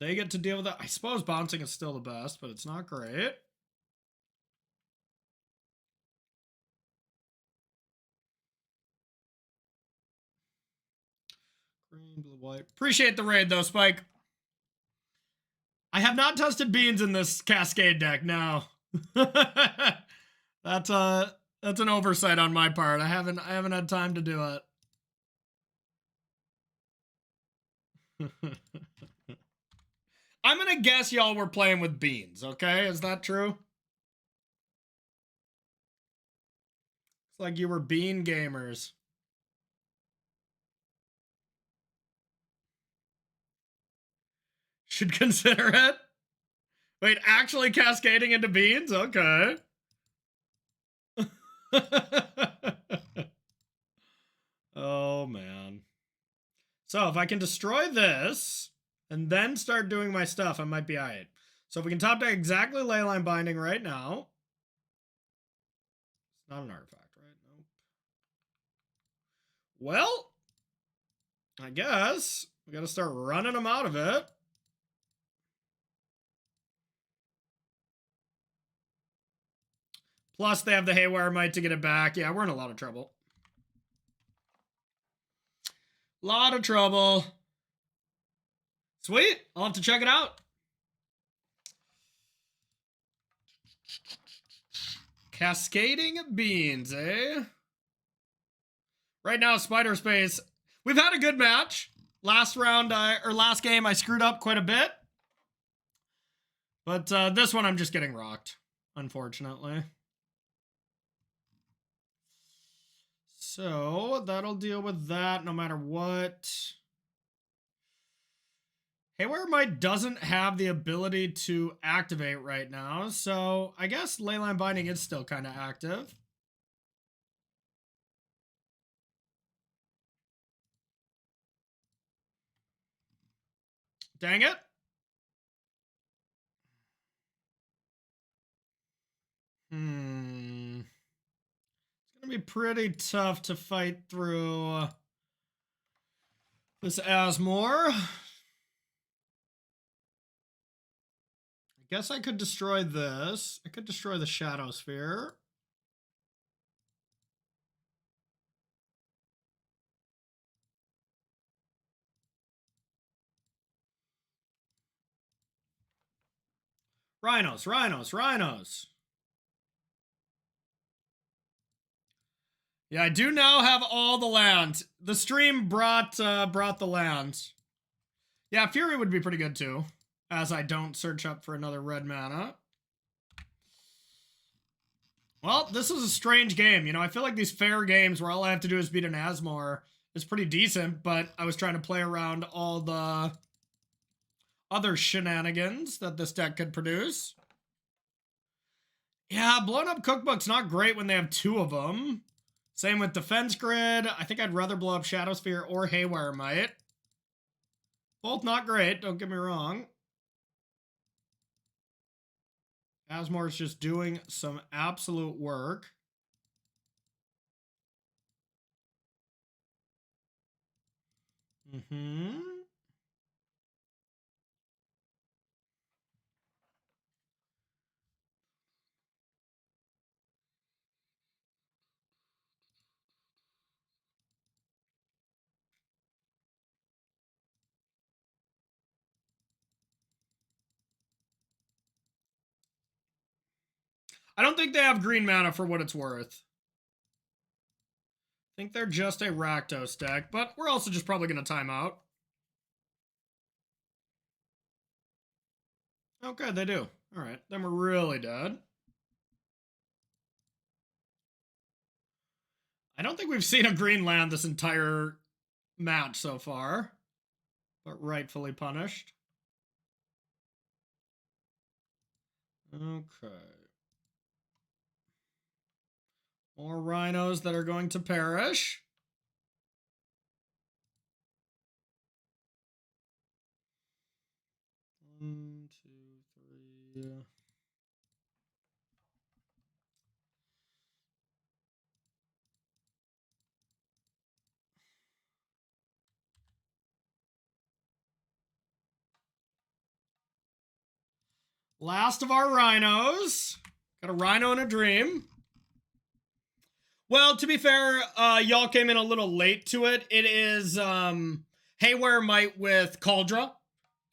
they get to deal with it. I suppose bouncing is still the best, but it's not great. Green, blue, white. Appreciate the raid, though, Spike. I have not tested beans in this Cascade deck, no. That's an oversight on my part. I haven't had time to do it. I'm gonna guess y'all were playing with beans, okay? Is that true? It's like you were bean gamers. Should consider it. Wait, actually cascading into beans? Okay. Oh, man. So if I can destroy this and then start doing my stuff, I might be alright. So if we can top deck exactly Leyline Binding right now. It's not an artifact, right? Nope. Well, I guess we got to start running them out of it. Plus, they have the Haywire Might to get it back. Yeah, we're in a lot of trouble. Lot of trouble. Sweet. I'll have to check it out. Cascading Beans, eh? Right now, Spider Space. We've had a good match. Last round, or last game, I screwed up quite a bit. But this one, I'm just getting rocked, unfortunately. So, that'll deal with that no matter what. Haywire Might doesn't have the ability to activate right now, so I guess Leyline Binding is still kind of active. Dang it. It's going to be pretty tough to fight through this Asmore. I guess I could destroy this. I could destroy the Shadow Sphere. Rhinos, Rhinos, Rhinos. Yeah, I do now have all the land. The stream brought the land. Yeah, Fury would be pretty good too, as I don't search up for another red mana. Well, this is a strange game. You know, I feel like these fair games where all I have to do is beat an Asmore is pretty decent, but I was trying to play around all the other shenanigans that this deck could produce. Yeah, blown up cookbook's not great when they have two of them. Same with Defense Grid. I think I'd rather blow up Shadow Sphere or Haywire Might. Both not great, don't get me wrong. Asmore's just doing some absolute work. I don't think they have green mana for what it's worth. I think they're just a Rakdos deck, but we're also just probably going to time out. Okay, they do. All right, then we're really dead. I don't think we've seen a green land this entire match so far, but rightfully punished. Okay. More Rhinos that are going to perish. One, two, three. Last of our Rhinos. Got a Rhino and a Dream. Well, to be fair, y'all came in a little late to it. It is Haywire Might with Cauldra.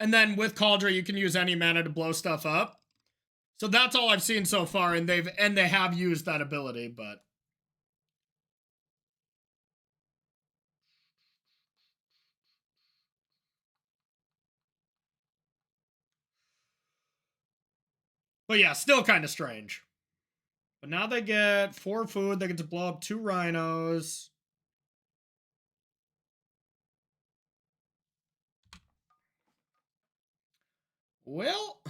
And then with Cauldra, you can use any mana to blow stuff up. So that's all I've seen so far, and they have used that ability, but yeah, still kind of strange. But now they get 4 food. They get to blow up 2 Rhinos. Well,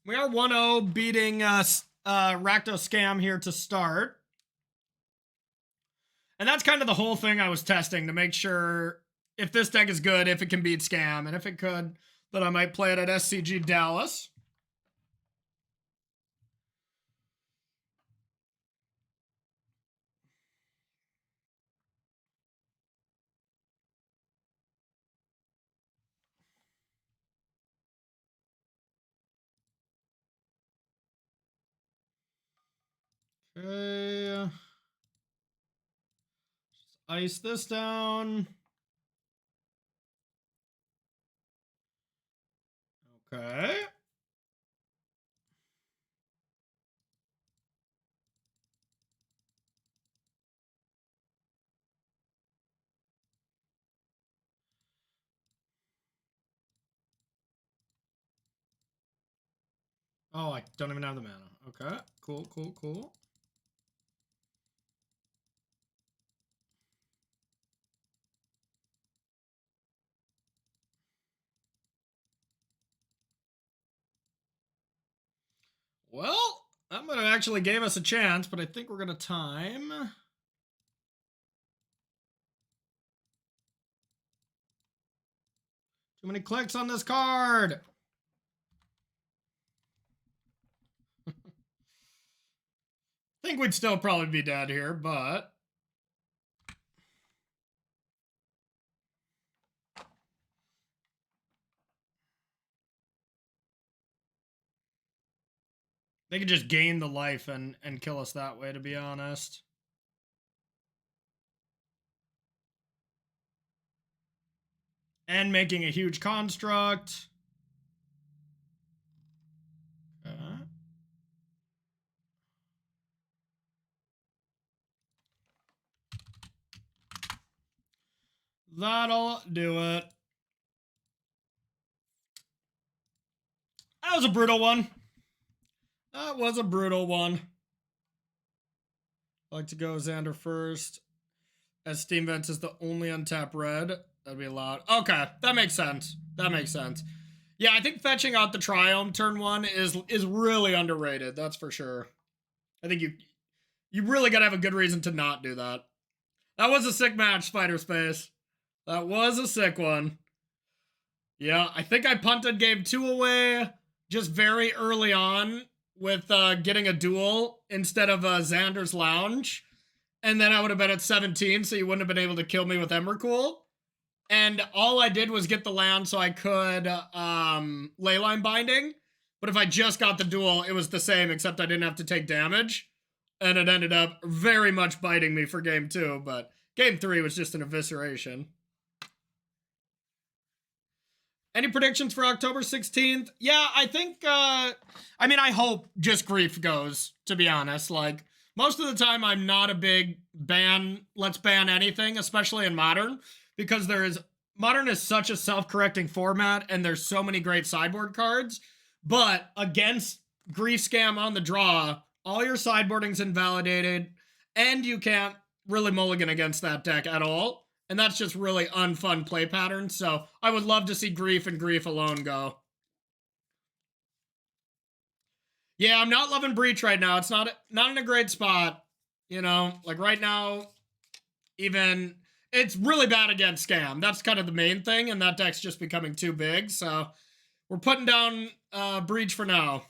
we are 1-0 beating Rakdos Scam here to start. And that's kind of the whole thing I was testing to make sure if this deck is good, if it can beat Scam. And if it could, that I might play it at SCG Dallas. Okay. Just ice this down. Okay. Oh, I don't even have the mana. Okay. Cool, cool, cool. Well, that might have actually gave us a chance, but I think we're going to time. Too many clicks on this card. Think we'd still probably be dead here, but they could just gain the life and kill us that way, to be honest. And making a huge construct. Okay. That'll do it. That was a brutal one. That was a brutal one. I like to go Xander first. As Steam Vents is the only untapped red. That'd be allowed. Okay, that makes sense. That makes sense. Yeah, I think fetching out the Triome turn 1 is really underrated. That's for sure. I think you really gotta have a good reason to not do that. That was a sick match, Spider Space. That was a sick one. Yeah, I think I punted game 2 away just very early on with getting a duel instead of Xander's Lounge. And then I would have been at 17, so you wouldn't have been able to kill me with Emrakul. And all I did was get the land so I could Leyline Binding. But if I just got the duel, it was the same, except I didn't have to take damage. And it ended up very much biting me for game 2, but game 3 was just an evisceration. Any predictions for October 16th? Yeah, I think, I mean, I hope just Grief goes, to be honest. Like, most of the time, I'm not a big let's ban anything, especially in Modern, because Modern is such a self-correcting format, and there's so many great sideboard cards, but against Grief Scam on the draw, all your sideboarding's invalidated, and you can't really mulligan against that deck at all. And that's just really unfun play pattern. So I would love to see Grief and Grief alone go. Yeah, I'm not loving Breach right now. It's not in a great spot. You know, like right now, even it's really bad against Scam. That's kind of the main thing. And that deck's just becoming too big. So we're putting down Breach for now.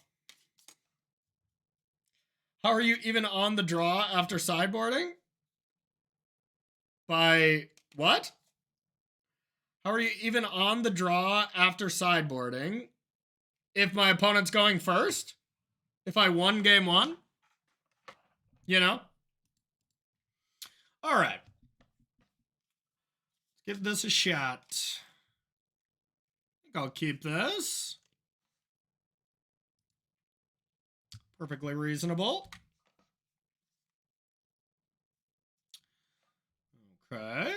How are you even on the draw after sideboarding? By what? How are you even on the draw after sideboarding if my opponent's going first? If I won game 1? You know? All right. Let's give this a shot. I think I'll keep this. Perfectly reasonable. Okay.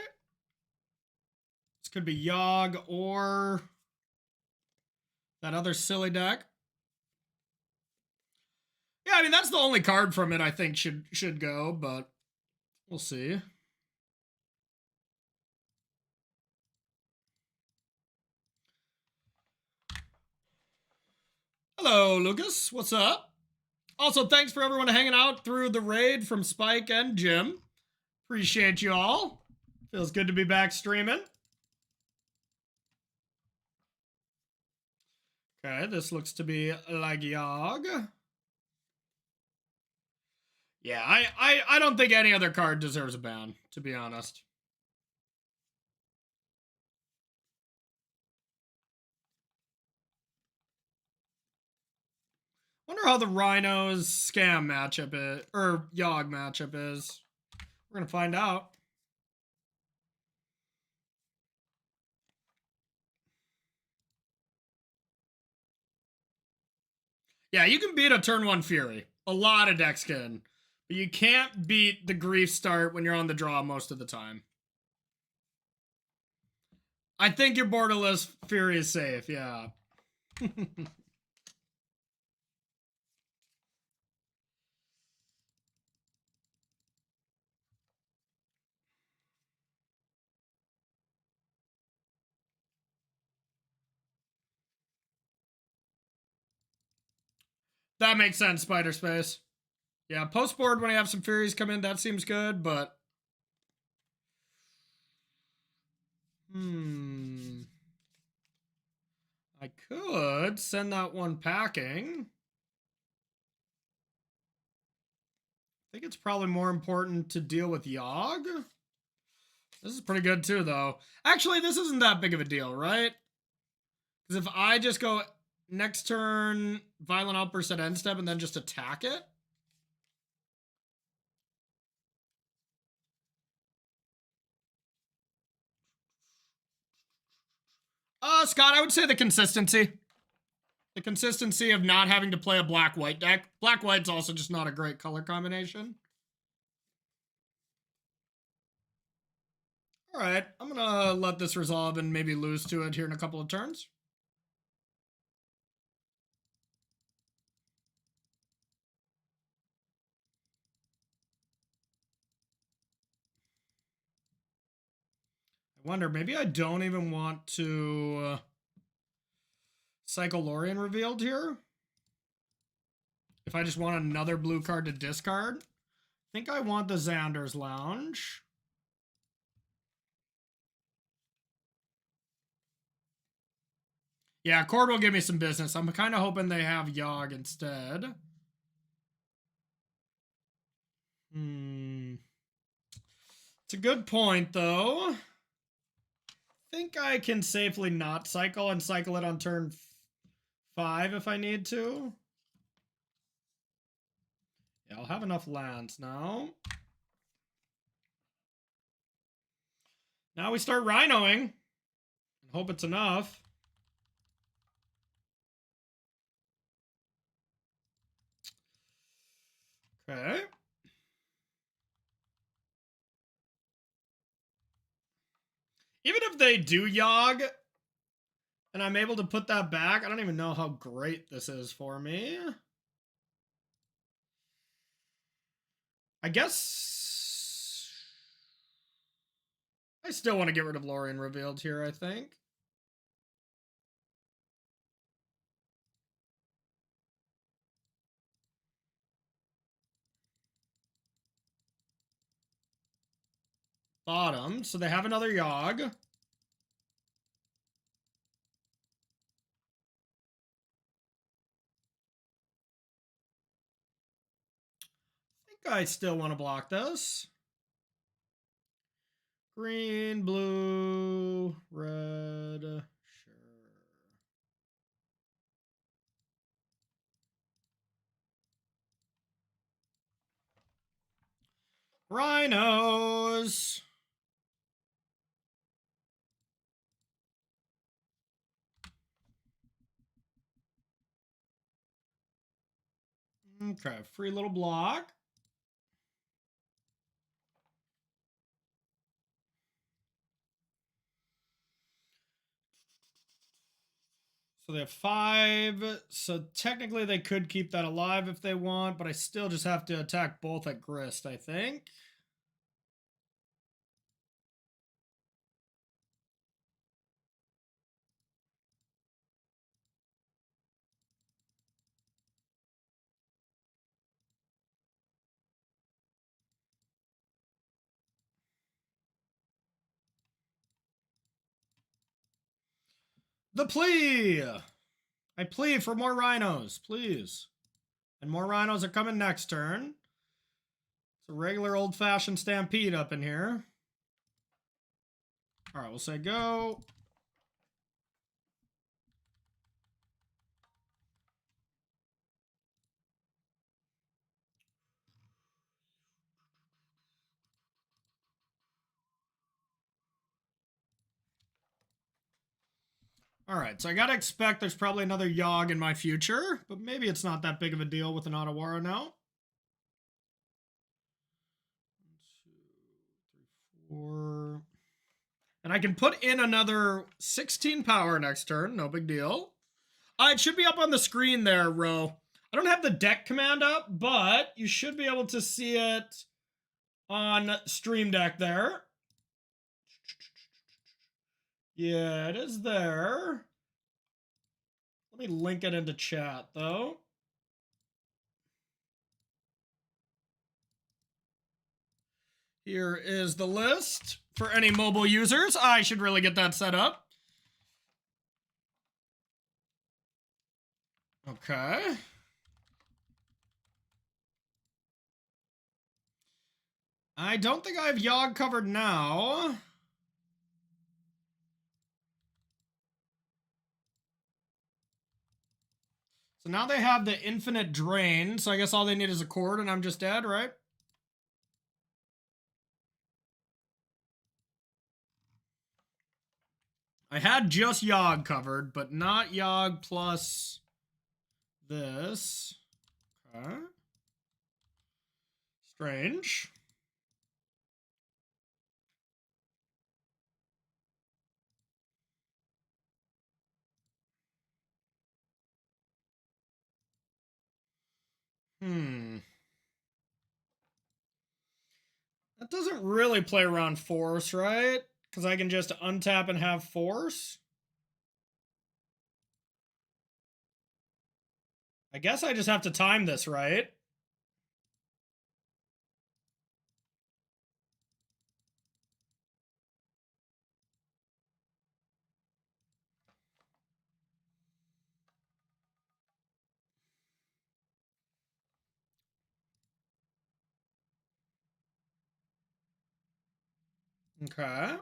This could be Yogg or that other silly deck. Yeah, I mean, that's the only card from it I think should go, but we'll see. Hello, Lucas. What's up? Also, thanks for everyone hanging out through the raid from Spike and Jim. Appreciate you all. Feels good to be back streaming. Okay, this looks to be like Yogg. Yeah, I don't think any other card deserves a ban, to be honest. Wonder how the Rhinos scam matchup is, or Yogg matchup is. We're gonna find out. Yeah, you can beat a turn 1 Fury. A lot of decks can. But you can't beat the Grief start when you're on the draw most of the time. I think your borderless Fury is safe, yeah. That makes sense, Spider Space. Yeah, post board when I have some Furies come in, that seems good, but... I could send that one packing. I think it's probably more important to deal with Yogg. This is pretty good too, though. Actually, this isn't that big of a deal, right? Because if I just go next turn, Violent Outburst at end step, and then just attack it. Scott, I would say the consistency. The consistency of not having to play a black-white deck. Black-white's also just not a great color combination. Alright, I'm gonna let this resolve and maybe lose to it here in a couple of turns. I wonder, maybe I don't even want to cycle Lorien revealed here. If I just want another blue card to discard. I think I want the Xander's Lounge. Yeah, Cord will give me some business. I'm kind of hoping they have Yogg instead. It's a good point, though. I think I can safely not cycle and cycle it on turn 5 if I need to. Yeah, I'll have enough lands now. Now we start rhinoing. And hope it's enough. Okay. Even if they do Yogg, and I'm able to put that back, I don't even know how great this is for me. I guess I still want to get rid of Lorien revealed here, I think. Bottom, so they have another Yogg. I think I still want to block this. Green, blue, red, sure. Rhinos. Okay, free little block. So they have 5. So technically they could keep that alive if they want, but I still just have to attack both at Grist, I think. The plea. I plead for more Rhinos, please. And more Rhinos are coming next turn. It's a regular old-fashioned stampede up in here. All right, we'll say go. All right, so I gotta expect there's probably another Yogg in my future, but maybe it's not that big of a deal with an Otawara now. 1, 2, 3, 4. And I can put in another 16 power next turn, no big deal. It should be up on the screen there, Ro. I don't have the deck command up, but you should be able to see it on Stream Deck there. Yeah, it is there. Let me link it into chat, though. Here is the list for any mobile users. I should really get that set up. Okay. I don't think I have Yogg covered now. So now they have the infinite drain, so I guess all they need is a cord and I'm just dead, right? I had just Yogg covered, but not Yogg plus this. Okay. Strange. That doesn't really play around force, right? Because I can just untap and have force. I guess I just have to time this, right? Okay. I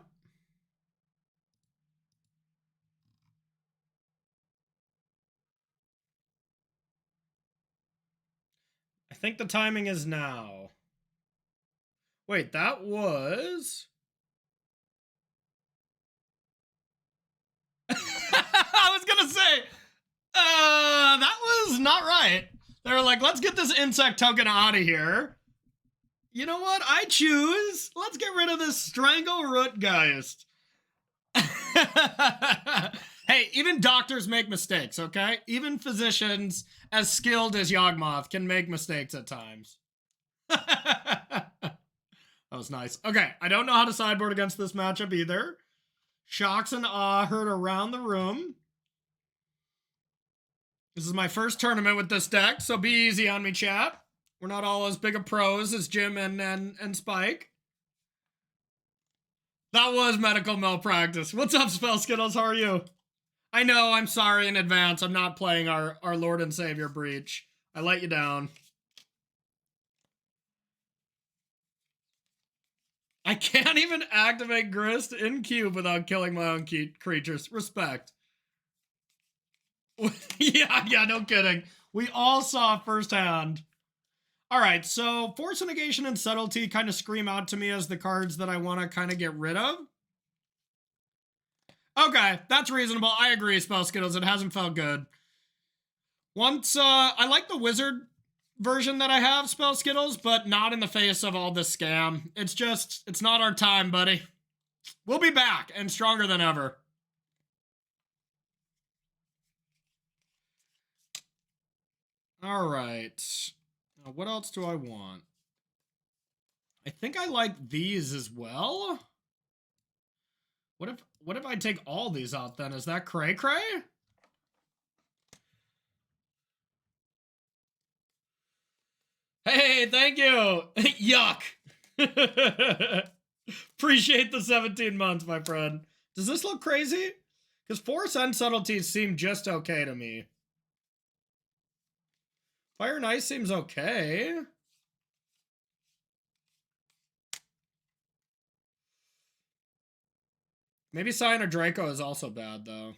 think the timing is now. Wait, that was... I was gonna say, that was not right. They were like, let's get this insect token out of here. You know what? I choose. Let's get rid of this Strangle Rootgeist. Hey, even doctors make mistakes, okay? Even physicians as skilled as Yawgmoth can make mistakes at times. That was nice. Okay, I don't know how to sideboard against this matchup either. Shocks and awe heard around the room. This is my first tournament with this deck, so be easy on me, chat. We're not all as big of pros as Jim and Spike. That was medical malpractice. What's up, Spell Skittles? How are you? I know, I'm sorry in advance. I'm not playing our Lord and Savior Breach. I let you down. I can't even activate Grist in cube without killing my own creatures. Respect. yeah, no kidding. We all saw firsthand. All right, so Force of Negation and Subtlety kind of scream out to me as the cards that I want to kind of get rid of. Okay, that's reasonable. I agree, Spell Skittles. It hasn't felt good. Once, I like the Wizard version that I have, Spell Skittles, but not in the face of all this scam. It's just, it's not our time, buddy. We'll be back and stronger than ever. All right. Now, what else do I want? I think I like these as well. What if I take all these out then? Is that cray-cray? Hey, thank you. Yuck. Appreciate the 17 months, my friend. Does this look crazy? Because Force and Subtleties seem just okay to me. Fire and Ice seems okay. Maybe Scion or Draco is also bad, though.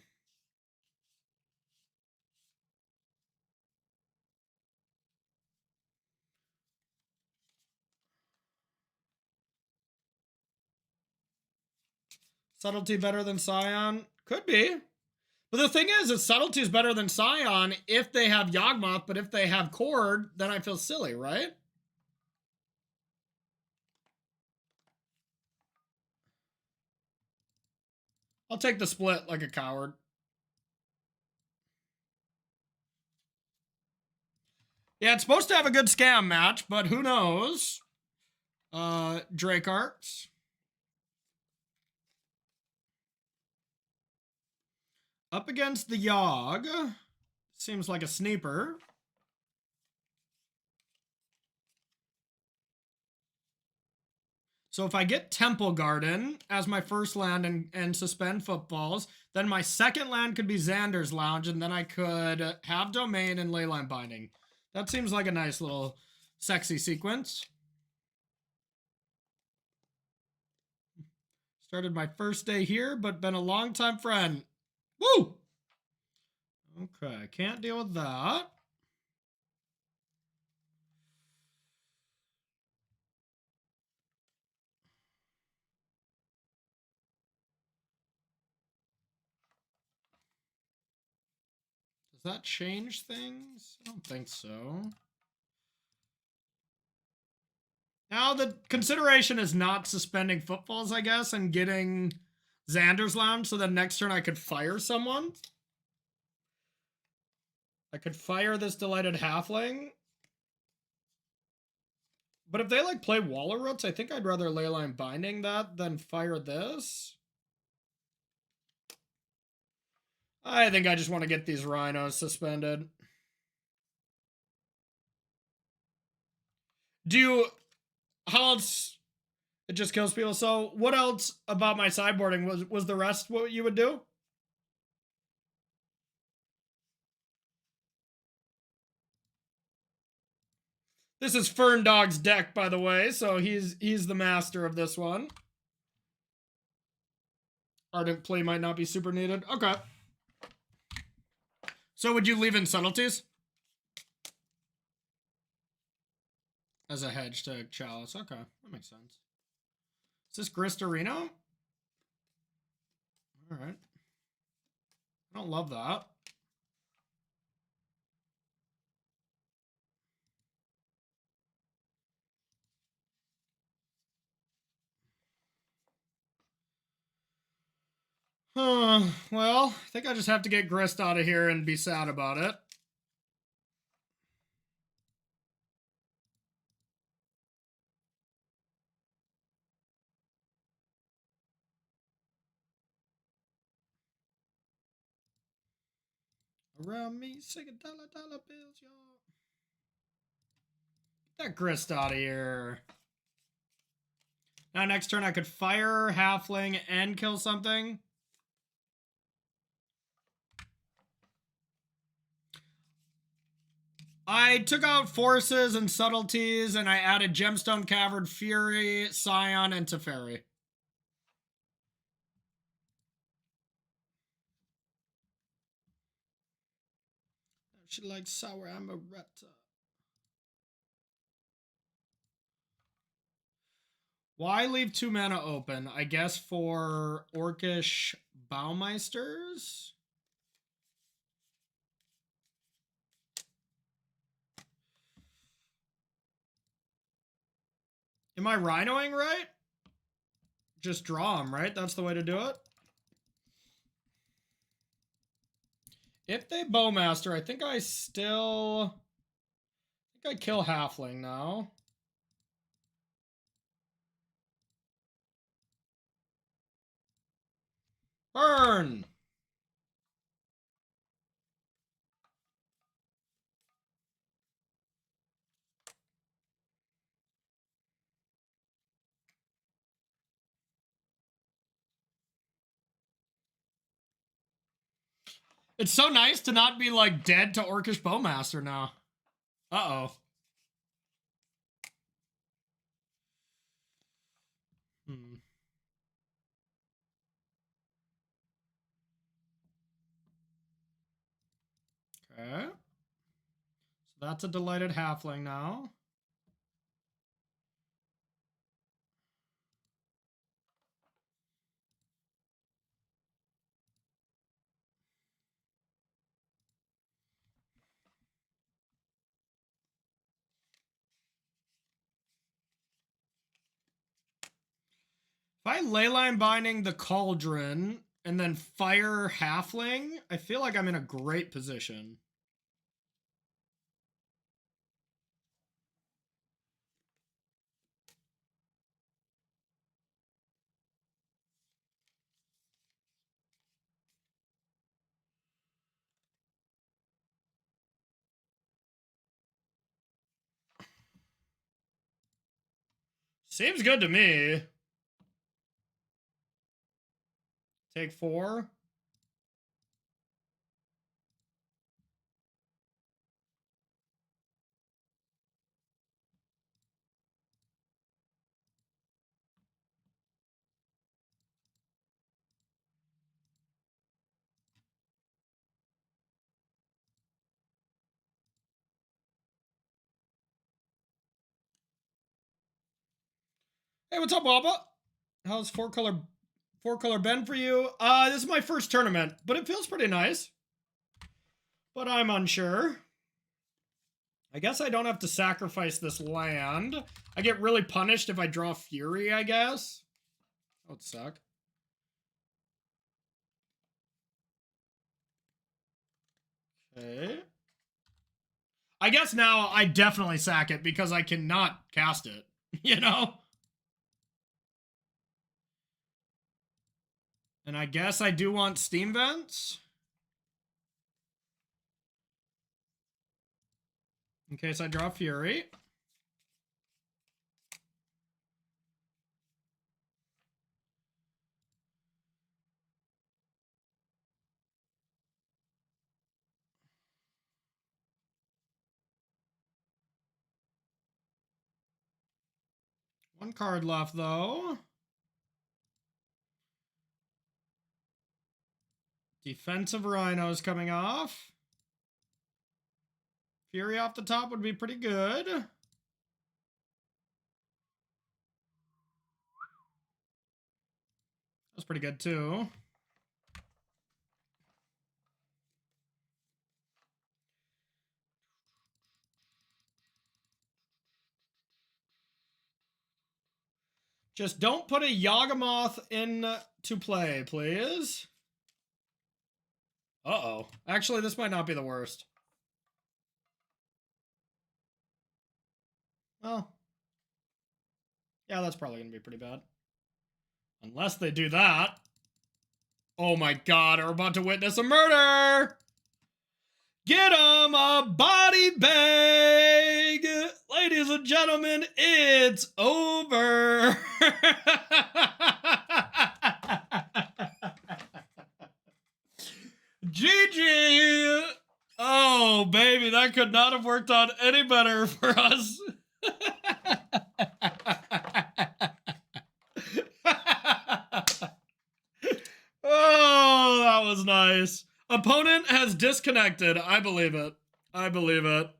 Subtlety better than Scion? Could be. But the thing is Subtlety is better than Scion if they have Yawgmoth, but if they have Cord, then I feel silly, right? I'll take the split like a coward. Yeah, it's supposed to have a good scam match, but who knows? Dracarts. Up against the Yogg. Seems like a sneaper. So if I get Temple Garden as my first land and suspend footballs, then my second land could be Xander's Lounge, and then I could have Domain and Leyline Binding. That seems like a nice little sexy sequence. Started my first day here, but been a long-time friend. Woo! Okay, can't deal with that. Does that change things? I don't think so. Now the consideration is not suspending footfalls, I guess, and getting Xander's Lounge, so then next turn I could fire someone. I could fire this Delighted Halfling. But if they like play Waller Roots, I think I'd rather Leyline Binding that than fire this. I think I just want to get these Rhinos suspended. Do you... How else... It just kills people. So what else about my sideboarding was the rest what you would do? This is Fern Dog's deck, by the way, so he's the master of this one. Ardent Play might not be super needed. Okay. So would you leave in Subtleties? As a hedge to Chalice. Okay, that makes sense. Is this Gristorino? Alright. I don't love that. Well, I think I just have to get Grist out of here and be sad about it. Around me, sing dollar bills, y'all. Get that Grist out of here. Now next turn I could fire Halfling and kill something. I took out Forces and Subtleties, and I added Gemstone Cavern, Fury, Scion, and Teferi. She likes Sour Amaretta. Why leave 2 mana open? I guess for Orcish Baumeisters? Am I Rhinoing right? Just draw them, right? That's the way to do it. If they Bowmaster, I think I kill Halfling now. Burn! It's so nice to not be like dead to Orcish Bowmaster now. Uh-oh. Okay. So that's a delighted halfling now. If I leyline binding the cauldron and then fire halfling, I feel like I'm in a great position. Seems good to me. Take 4. Hey, what's up, Wappa? How's four color been for you? This is my first tournament, but it feels pretty nice. But I'm unsure. I guess I don't have to sacrifice this land. I get really punished if I draw Fury, I guess. That would suck. Okay. I guess now I definitely sack it because I cannot cast it. You know? And I guess I do want Steam Vents. In case I draw Fury. One card left, though. Defensive Rhinos coming off. Fury off the top would be pretty good. That's pretty good, too. Just don't put a Yawgmoth into play, please. Uh-oh. Actually, this might not be the worst. Well. Yeah, that's probably going to be pretty bad. Unless they do that. Oh my god, we're about to witness a murder! Get him a body bag! Ladies and gentlemen, it's over! GG! Oh, baby, that could not have worked out any better for us. Oh, that was nice. Opponent has disconnected. I believe it. I believe it.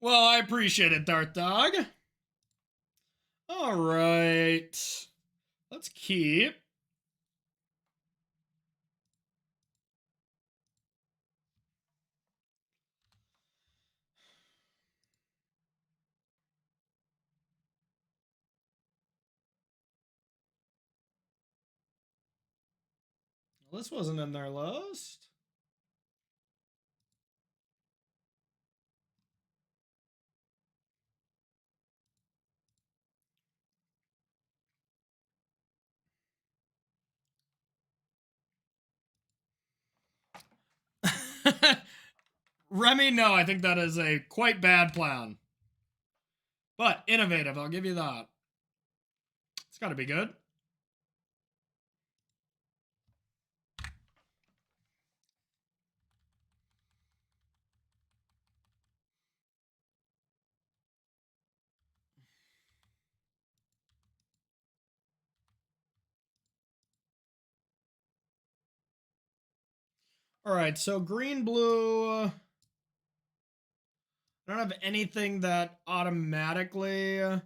Well, I appreciate it, Darth Dog. All right. Let's keep. Well, this wasn't in their list. Remy, no, I think that is a quite bad plan. But innovative, I'll give you that. It's got to be good. All right, so green, blue. I don't have anything that automatically. So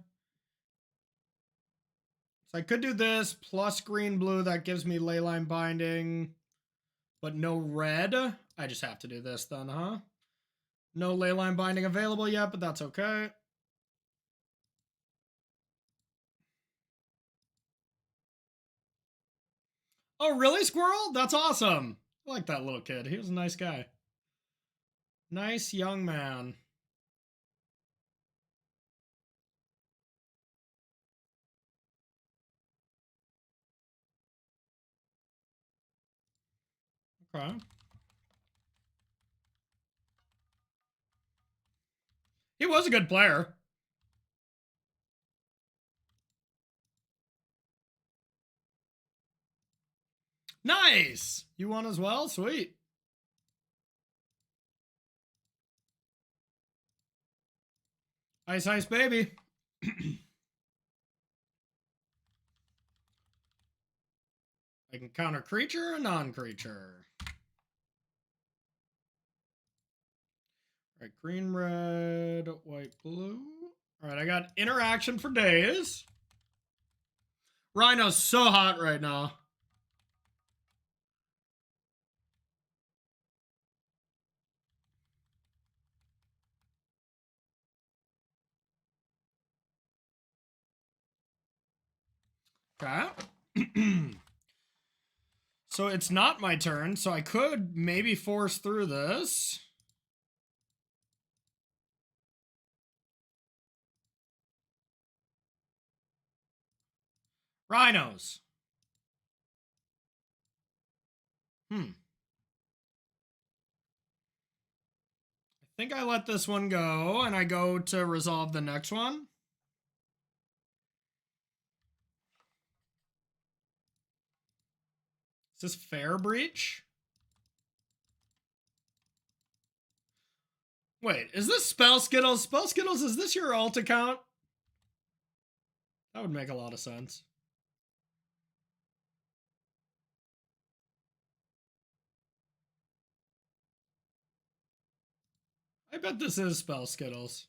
I could do this plus green, blue. That gives me leyline binding, but no red. I just have to do this then, huh? No leyline binding available yet, but that's okay. Oh, really, Squirrel? That's awesome. I like that little kid. He was a nice guy. Nice young man. Okay. He was a good player. Nice. You won as well? Sweet. Ice, ice, baby. I can counter creature or non-creature. All right, green, red, white, blue. All right, I got interaction for days. Rhino's so hot right now. Okay. So it's not my turn, so I could maybe force through this. Rhinos. I think I let this one go, and I go to resolve the next one. Is this fair breach? Wait, is this Spell Skittles? Spell Skittles, is this your alt account? That would make a lot of sense. I bet this is Spell Skittles.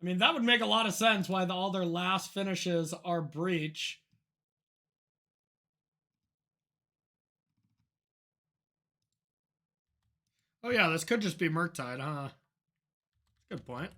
I mean, that would make a lot of sense why all their last finishes are breach. Oh yeah, this could just be Murktide, huh? Good point.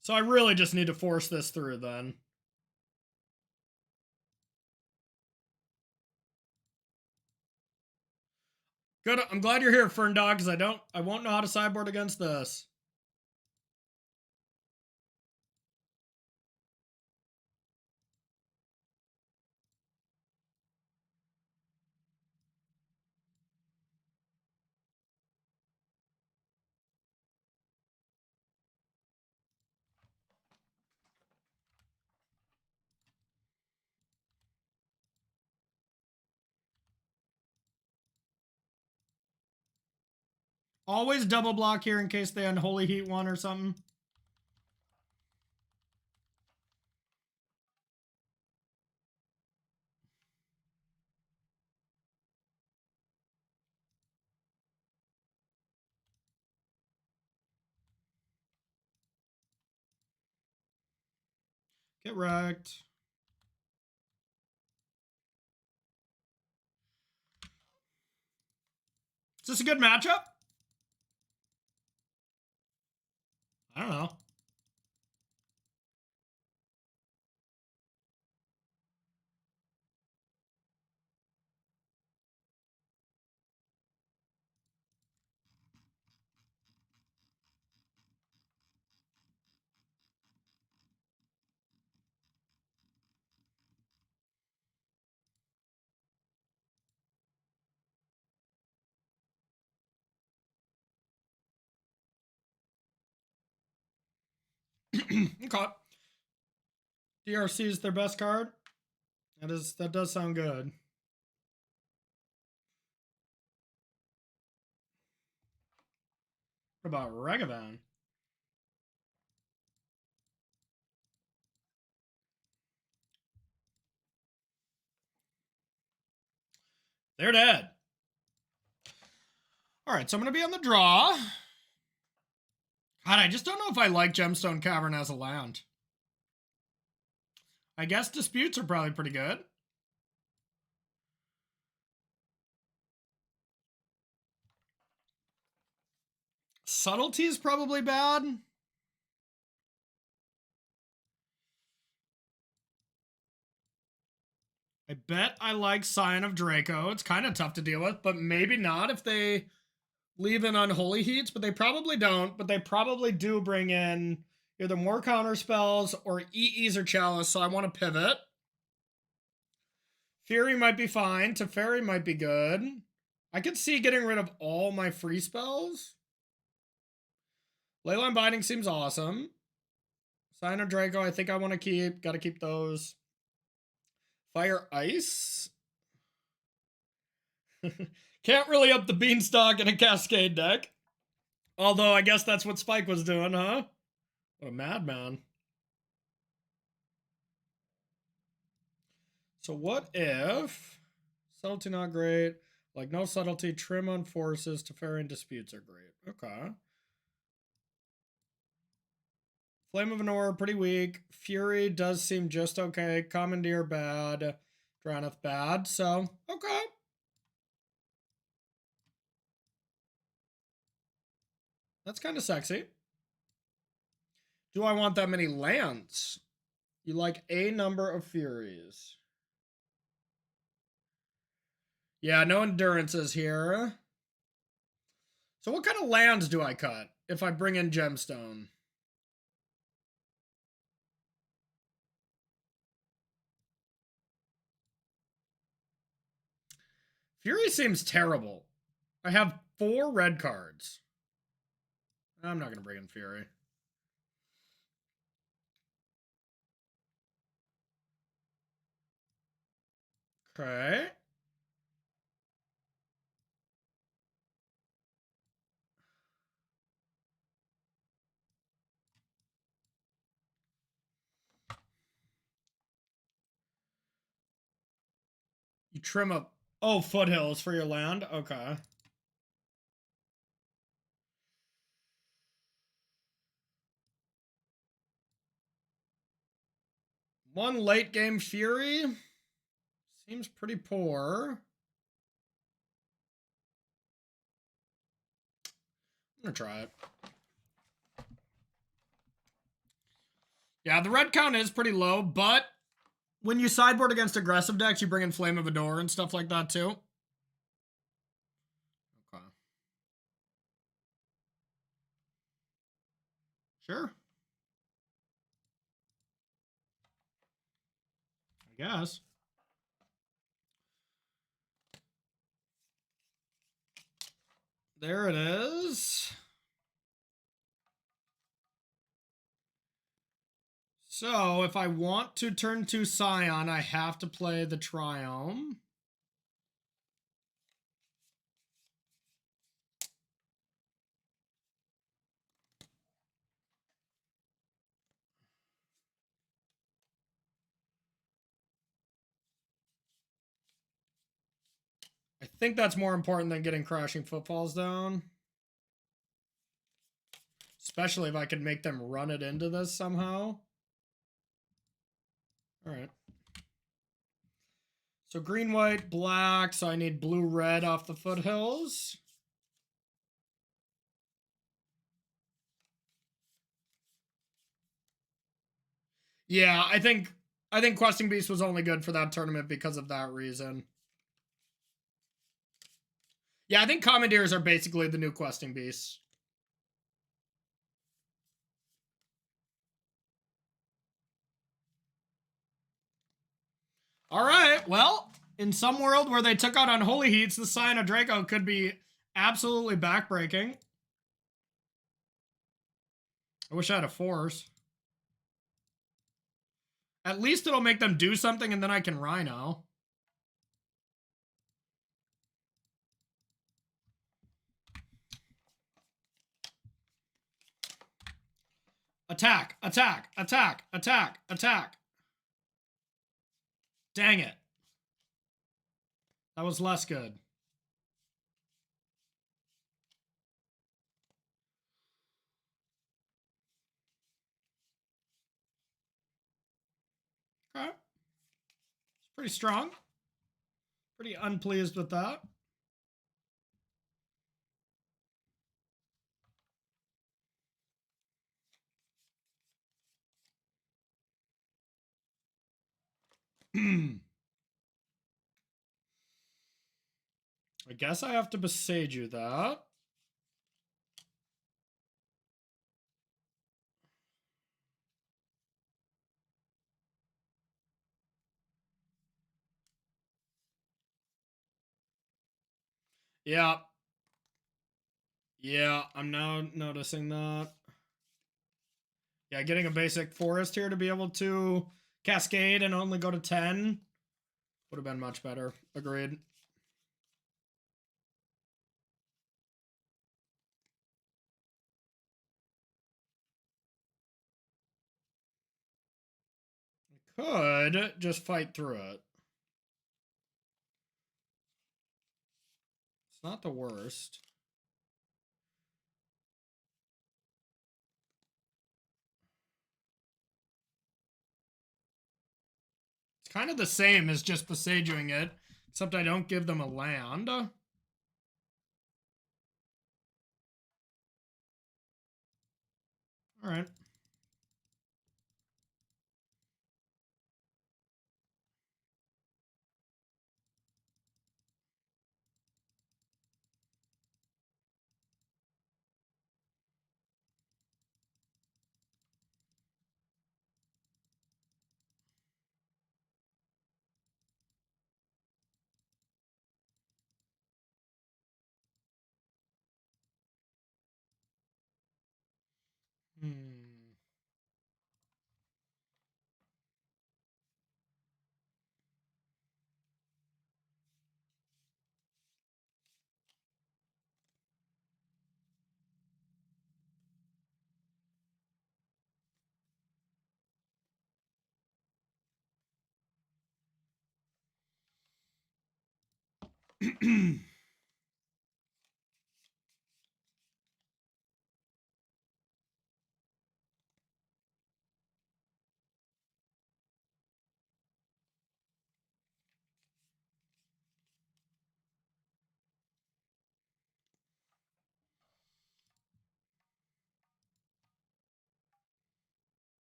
So I really just need to force this through then. Good. I'm glad you're here, Fern Dog, because I won't know how to sideboard against this. Always double block here in case they unholy heat one or something. Get wrecked. Is this a good matchup? I don't know. Okay. DRC is their best card. That does sound good. What about Regavan? They're dead. All right, so I'm going to be on the draw. God, I just don't know if I like Gemstone Cavern as a land. I guess Disputes are probably pretty good. Subtlety is probably bad. I bet I like Scion of Draco. It's kind of tough to deal with, but maybe not if they leave in Unholy Heats, but they probably don't. But they probably do bring in either more counter spells or EEs or Chalice, so I want to pivot. Fury might be fine. Teferi might be good. I could see getting rid of all my free spells. Leyline Binding seems awesome. Scion of Draco, I think I want to keep. Got to keep those. Fire Ice. Can't really up the Beanstalk in a Cascade deck. Although, I guess that's what Spike was doing, huh? What a madman. So what if... Subtlety not great. Like, no subtlety. Trim on forces. Teferi and Disputes are great. Okay. Flame of Anor, pretty weak. Fury does seem just okay. Commandeer, bad. Draneth, bad. So, okay. That's kind of sexy. Do I want that many lands? You like a number of Furies. Yeah, no endurances here. So what kind of lands do I cut if I bring in Gemstone? Fury seems terrible. I have 4 red cards. I'm not going to bring in Fury. Okay. You trim up... Oh, Foothills for your land? Okay. One late game Fury. Seems pretty poor. I'm going to try it. Yeah, the red count is pretty low, but when you sideboard against aggressive decks, you bring in Flame of Ador and stuff like that too. Okay. Sure. I guess. There it is. So, if I want to turn to Scion, I have to play the Triome. I think that's more important than getting Crashing Footfalls down. Especially if I could make them run it into this somehow. Alright. So green, white, black. So I need blue, red off the Foothills. Yeah, I think Questing Beast was only good for that tournament because of that reason. Yeah, I think Commandeers are basically the new Questing Beasts. All right, well, in some world where they took out Unholy Heats, the Scion of Draco could be absolutely backbreaking. I wish I had a Force. At least it'll make them do something and then I can Rhino. Attack, attack, attack, attack, attack. Dang it. That was less good. Okay. It's pretty strong. Pretty unpleased with that. I guess I have to Besage you that. Yeah. Yeah, I'm now noticing that. Yeah, getting a basic forest here to be able to cascade and only go to 10 would have been much better. Agreed. Could just fight through it. It's not the worst. It's kind of the same as just besaging it, except I don't give them a land. All right.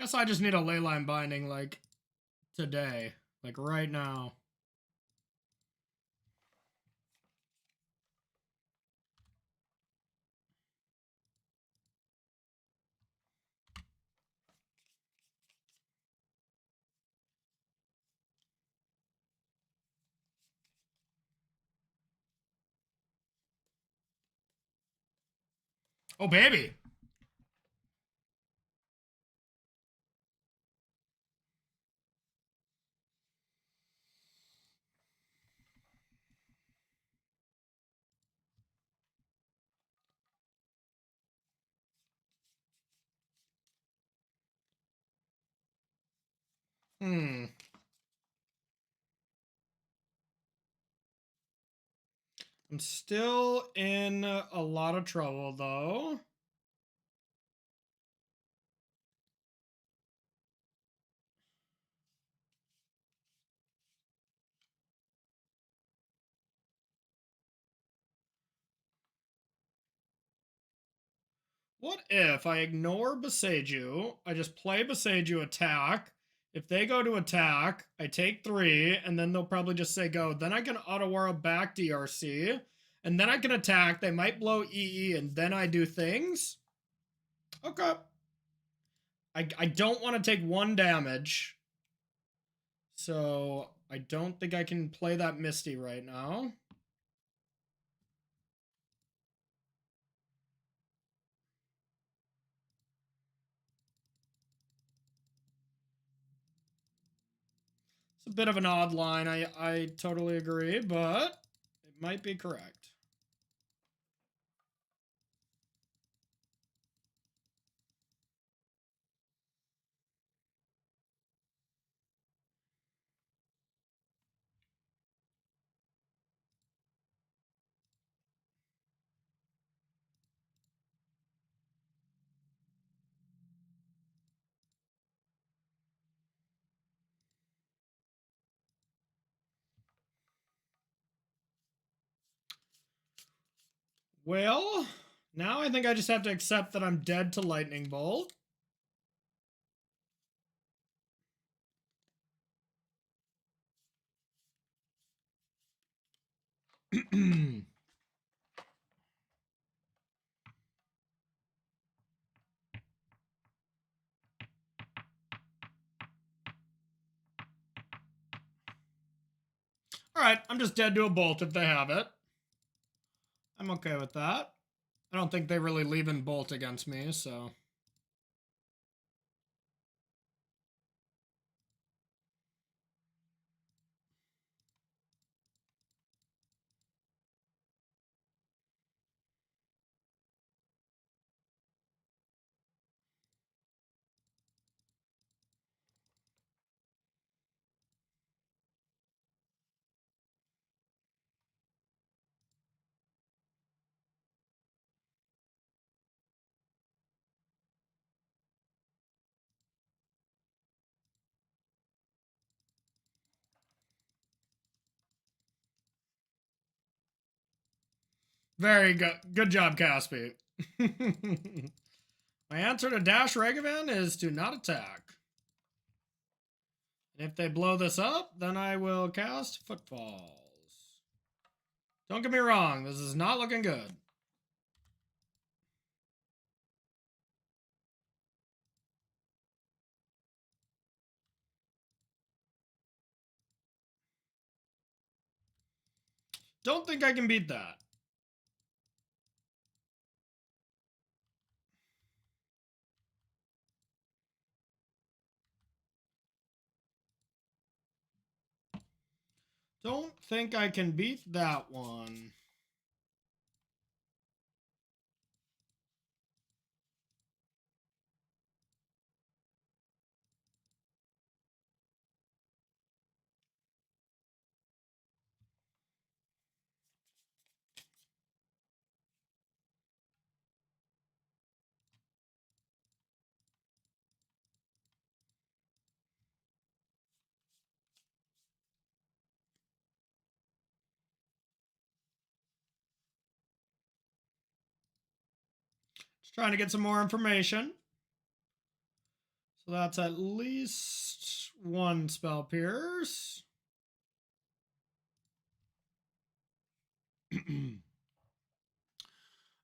Guess I just need a leyline binding like today, like right now. Oh, baby. I'm still in a lot of trouble, though. What if I ignore Boseiju, I just play Boseiju attack, if they go to attack, I take 3, and then they'll probably just say go, then I can Otawara back DRC, and then I can attack, they might blow EE, and then I do things? Okay. I don't want to take 1 damage, so I don't think I can play that Misty right now. It's a bit of an odd line, I totally agree, but it might be correct. Well, now I think I just have to accept that I'm dead to Lightning Bolt. Alright, I'm just dead to a Bolt if they have it. I'm okay with that. I don't think they really leave in Bolt against me, so... Very good. Good job, Caspi. My answer to Dash Regavan is to not attack. And if they blow this up, then I will cast Footfalls. Don't get me wrong, this is not looking good. Don't think I can beat that. Don't think I can beat that one. Just trying to get some more information. So that's at least 1 Spell Pierce.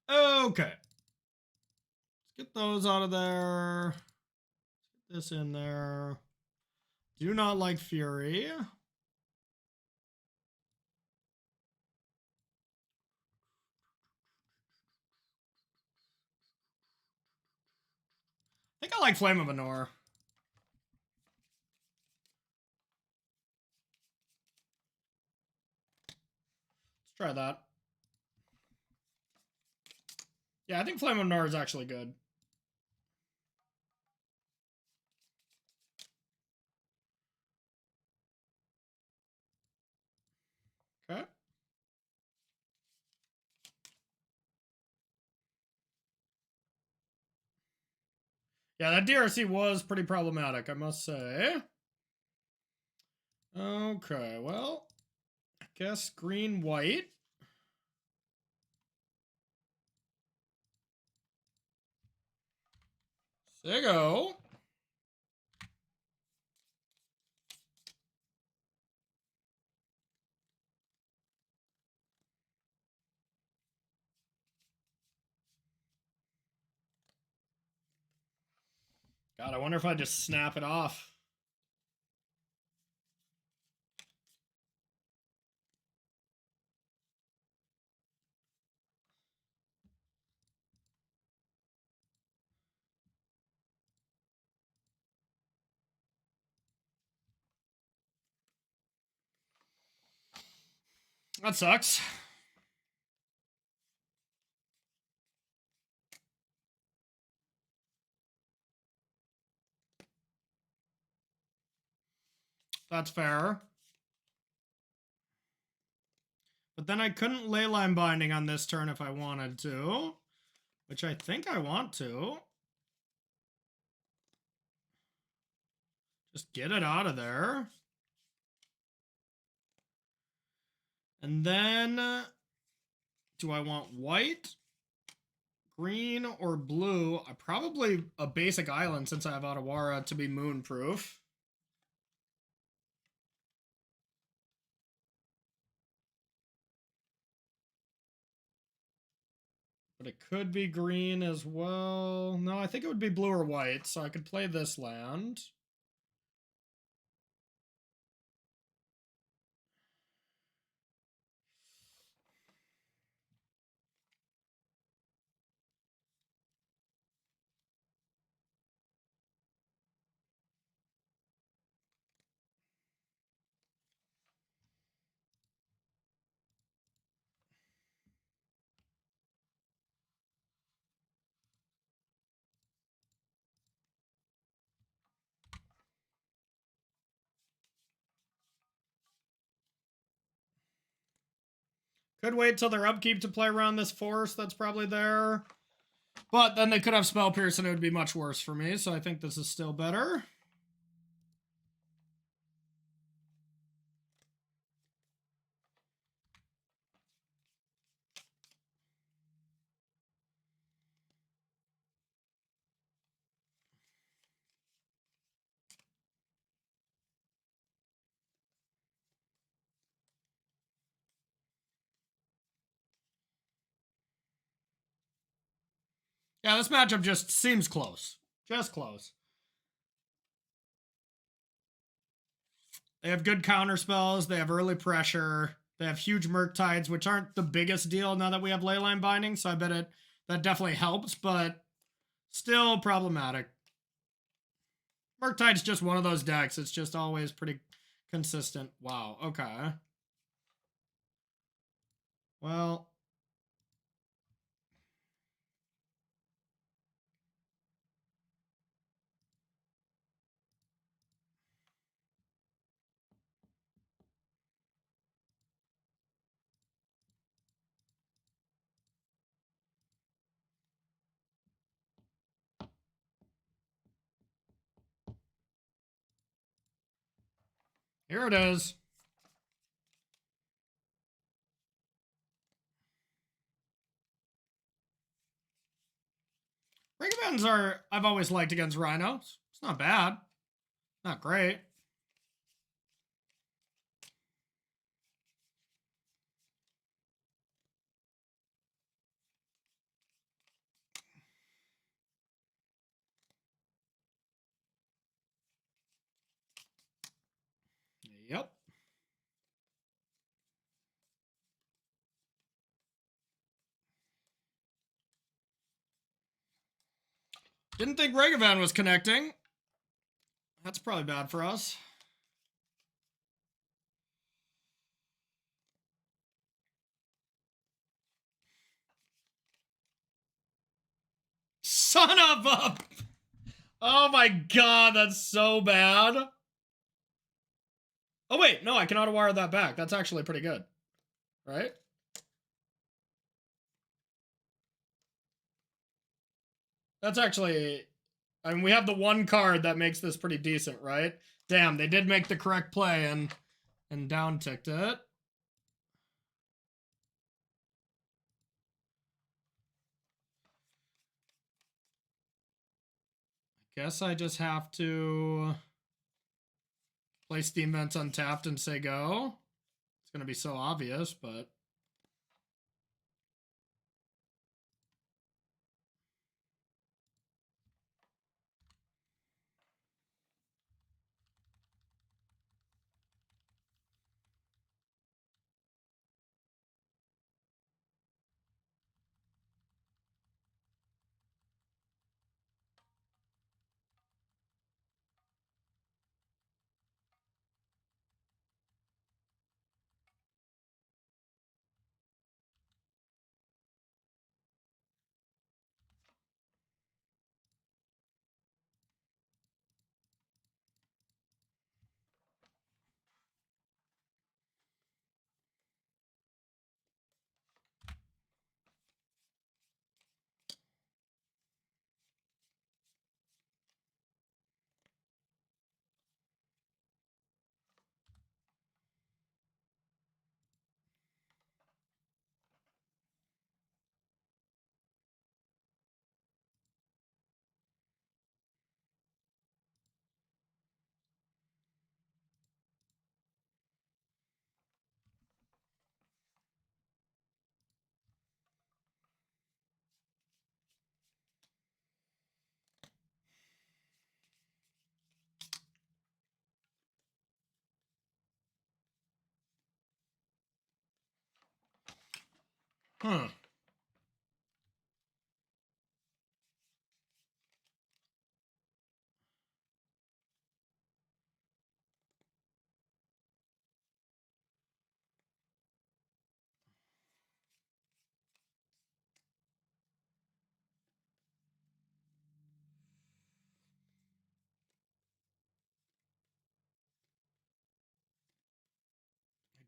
Okay. Let's get those out of there. Let's get this in there. Do not like Fury. I think I like Flame of Anor. Let's try that. Yeah, I think Flame of Anor is actually good. Okay. Yeah, that DRC was pretty problematic, I must say. Okay, well, I guess green-white. There you go. God, I wonder if I just snap it off. That sucks. That's fair. But then I couldn't leyline binding on this turn if I wanted to, which I think I want to. Just get it out of there. And then, do I want white, green, or blue? Probably a basic island since I have Otawara to be moonproof. But it could be green as well. No, I think it would be blue or white, so I could play this land. Could wait till their upkeep to play around this force that's probably there. But then they could have Spell Pierce and it would be much worse for me, so I think this is still better. Yeah, this matchup just seems close. Just close. They have good counter spells. They have early pressure. They have huge Murktides, which aren't the biggest deal now that we have Leyline Binding, so I bet that definitely helps, but still problematic. Murktide's just one of those decks. It's just always pretty consistent. Wow, okay. Well, here it is. Ringavens are, I've always liked against Rhinos. It's not bad. Not great. Yep. Didn't think Regavan was connecting. That's probably bad for us. Son of a... Oh my god, that's so bad. Oh wait, no, I can auto-wire that back. That's actually pretty good. Right? That's actually... I mean, we have the one card that makes this pretty decent, right? Damn, they did make the correct play and down-ticked it. Guess I just have to play Steam Vents untapped and say go. It's going to be so obvious, but... Huh.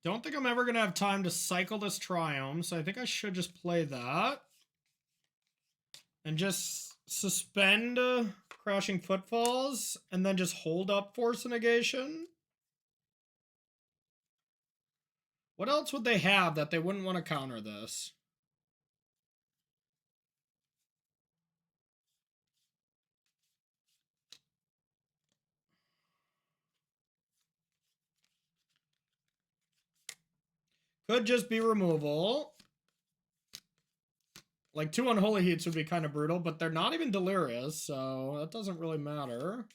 Don't think I'm ever going to have time to cycle this Triumph, so I think I should just play that. And just suspend Crashing Footfalls, and then just hold up Force Negation. What else would they have that they wouldn't want to counter this? Could just be removal. Like 2 Unholy Heats would be kind of brutal, but they're not even Delirious, so that doesn't really matter.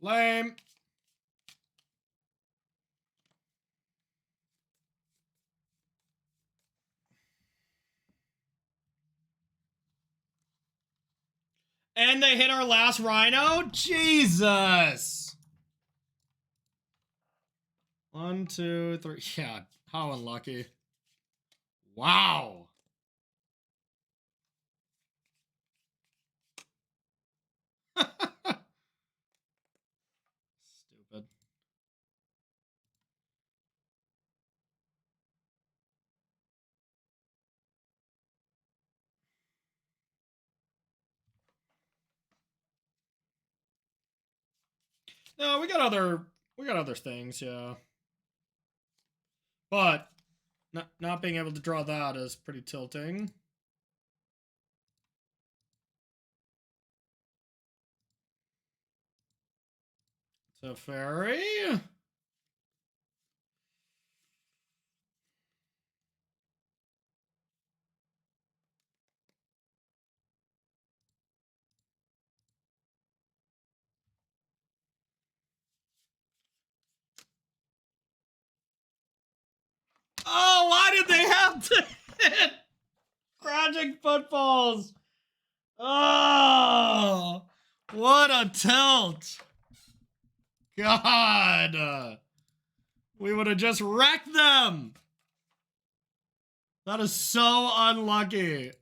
Lame. And they hit our last Rhino? Jesus! 1, 2, 3. Yeah, how unlucky. Wow. Stupid. No, we got other things, yeah. But not being able to draw that is pretty tilting. So fairy. Oh, why did they have to hit Crashing Footfalls? Oh, what a tilt. God. We would have just wrecked them. That is so unlucky.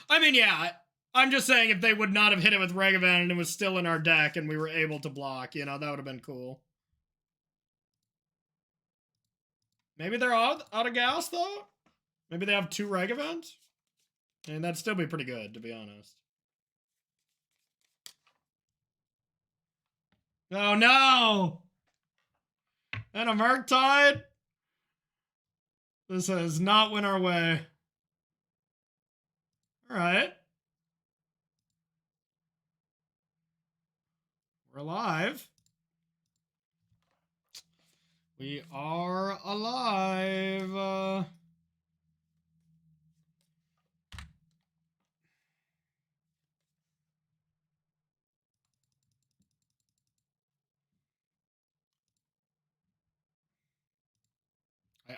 I mean, yeah, I'm just saying if they would not have hit it with Regavan and it was still in our deck and we were able to block, you know, that would have been cool. Maybe they're out of gas, though? Maybe they have 2 Regavans? And that'd still be pretty good, to be honest. Oh, no! And a Murktide? This has not went our way. Alright. We're alive. We are alive. I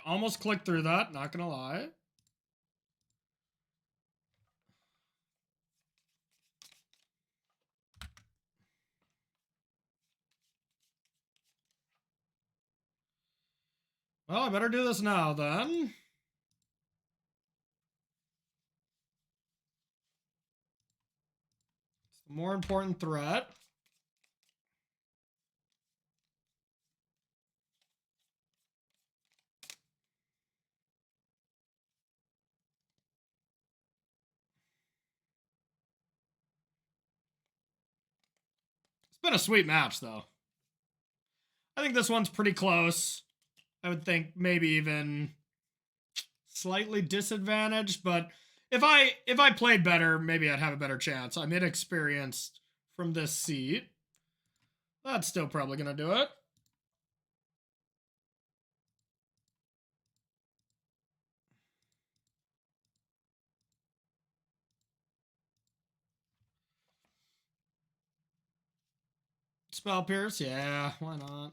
almost clicked through that, not gonna lie. Well, I better do this now, then. It's the more important threat. It's been a sweet match, though. I think this one's pretty close. I would think maybe even slightly disadvantaged, but if I played better, maybe I'd have a better chance. I'm inexperienced from this seat. That's still probably gonna do it. Spell Pierce, yeah, why not?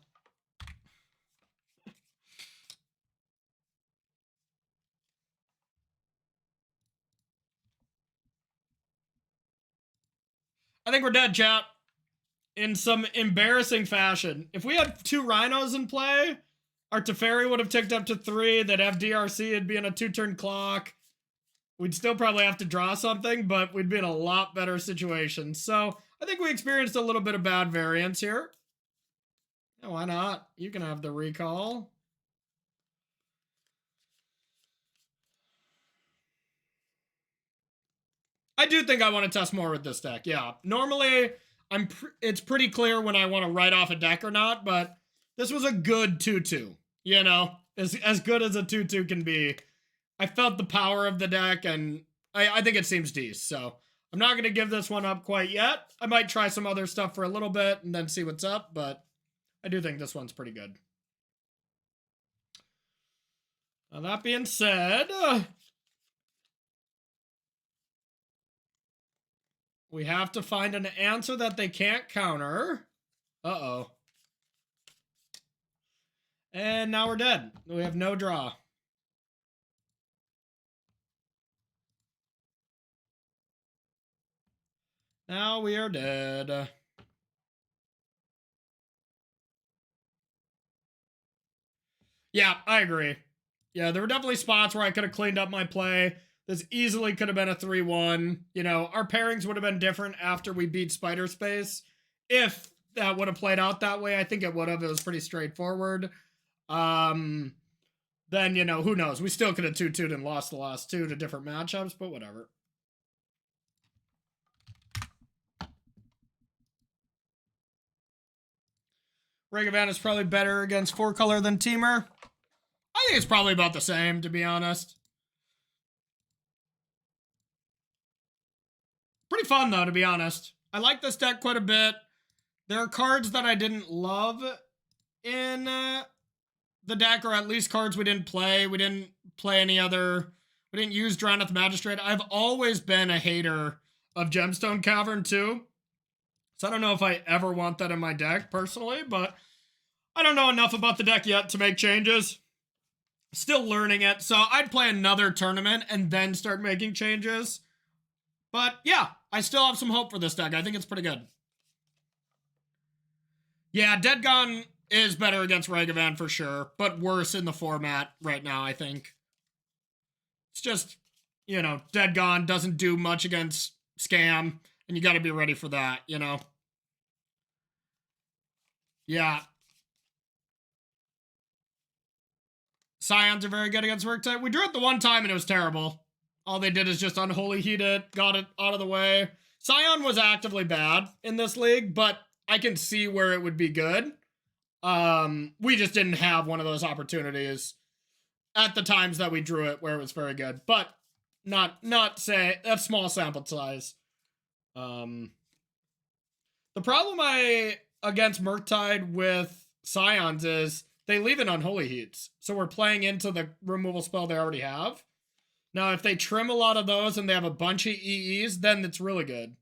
I think we're dead, chat. In some embarrassing fashion. If we had 2 Rhinos in play, our Teferi would have ticked up to 3. They'd have DRC, it'd be in a 2-turn clock. We'd still probably have to draw something, but we'd be in a lot better situation. So I think we experienced a little bit of bad variance here. Yeah, why not? You can have the recall. I do think I want to test more with this deck. Yeah, normally it's pretty clear when I want to write off a deck or not, but this was a good 2-2. You know, as good as a 2-2 can be. I felt the power of the deck, and I think it seems decent. So I'm not going to give this one up quite yet. I might try some other stuff for a little bit and then see what's up, but I do think this one's pretty good. Now, that being said, we have to find an answer that they can't counter. Uh-oh. And now we're dead. We have no draw. Now we are dead. Yeah, I agree. Yeah, there were definitely spots where I could have cleaned up my play. This easily could have been a 3-1. You know, our pairings would have been different after we beat Spider Space. If that would have played out that way, I think it would have. It was pretty straightforward. Then, you know, who knows? We still could have 2-2'd and lost the last 2 to different matchups, but whatever. Regavan is probably better against 4-color than Teamer. I think it's probably about the same, to be honest. Pretty fun, though, to be honest. I like this deck quite a bit. There are cards that I didn't love in the deck, or at least cards we didn't play. We didn't play any other We didn't use Drowneth Magistrate. I've always been a hater of Gemstone Cavern too. So I don't know if I ever want that in my deck personally, but I don't know enough about the deck yet to make changes. Still learning it, so I'd play another tournament and then start making changes. But yeah, I still have some hope for this deck. I think it's pretty good. Yeah, Dead Gone is better against Ragavan for sure, but worse in the format right now, I think. It's just, you know, Dead Gone doesn't do much against Scam, and you gotta be ready for that, you know? Yeah. Scions are very good against Work Type. We drew it the one time and it was terrible. All they did is just Unholy Heat it, got it out of the way. Scion was actively bad in this league, but I can see where it would be good. We just didn't have one of those opportunities at the times that we drew it where it was very good. But not say that's small sample size. The problem against Murktide with Scions is they leave in Unholy Heats. So we're playing into the removal spell they already have. Now, if they trim a lot of those and they have a bunch of EEs, then it's really good.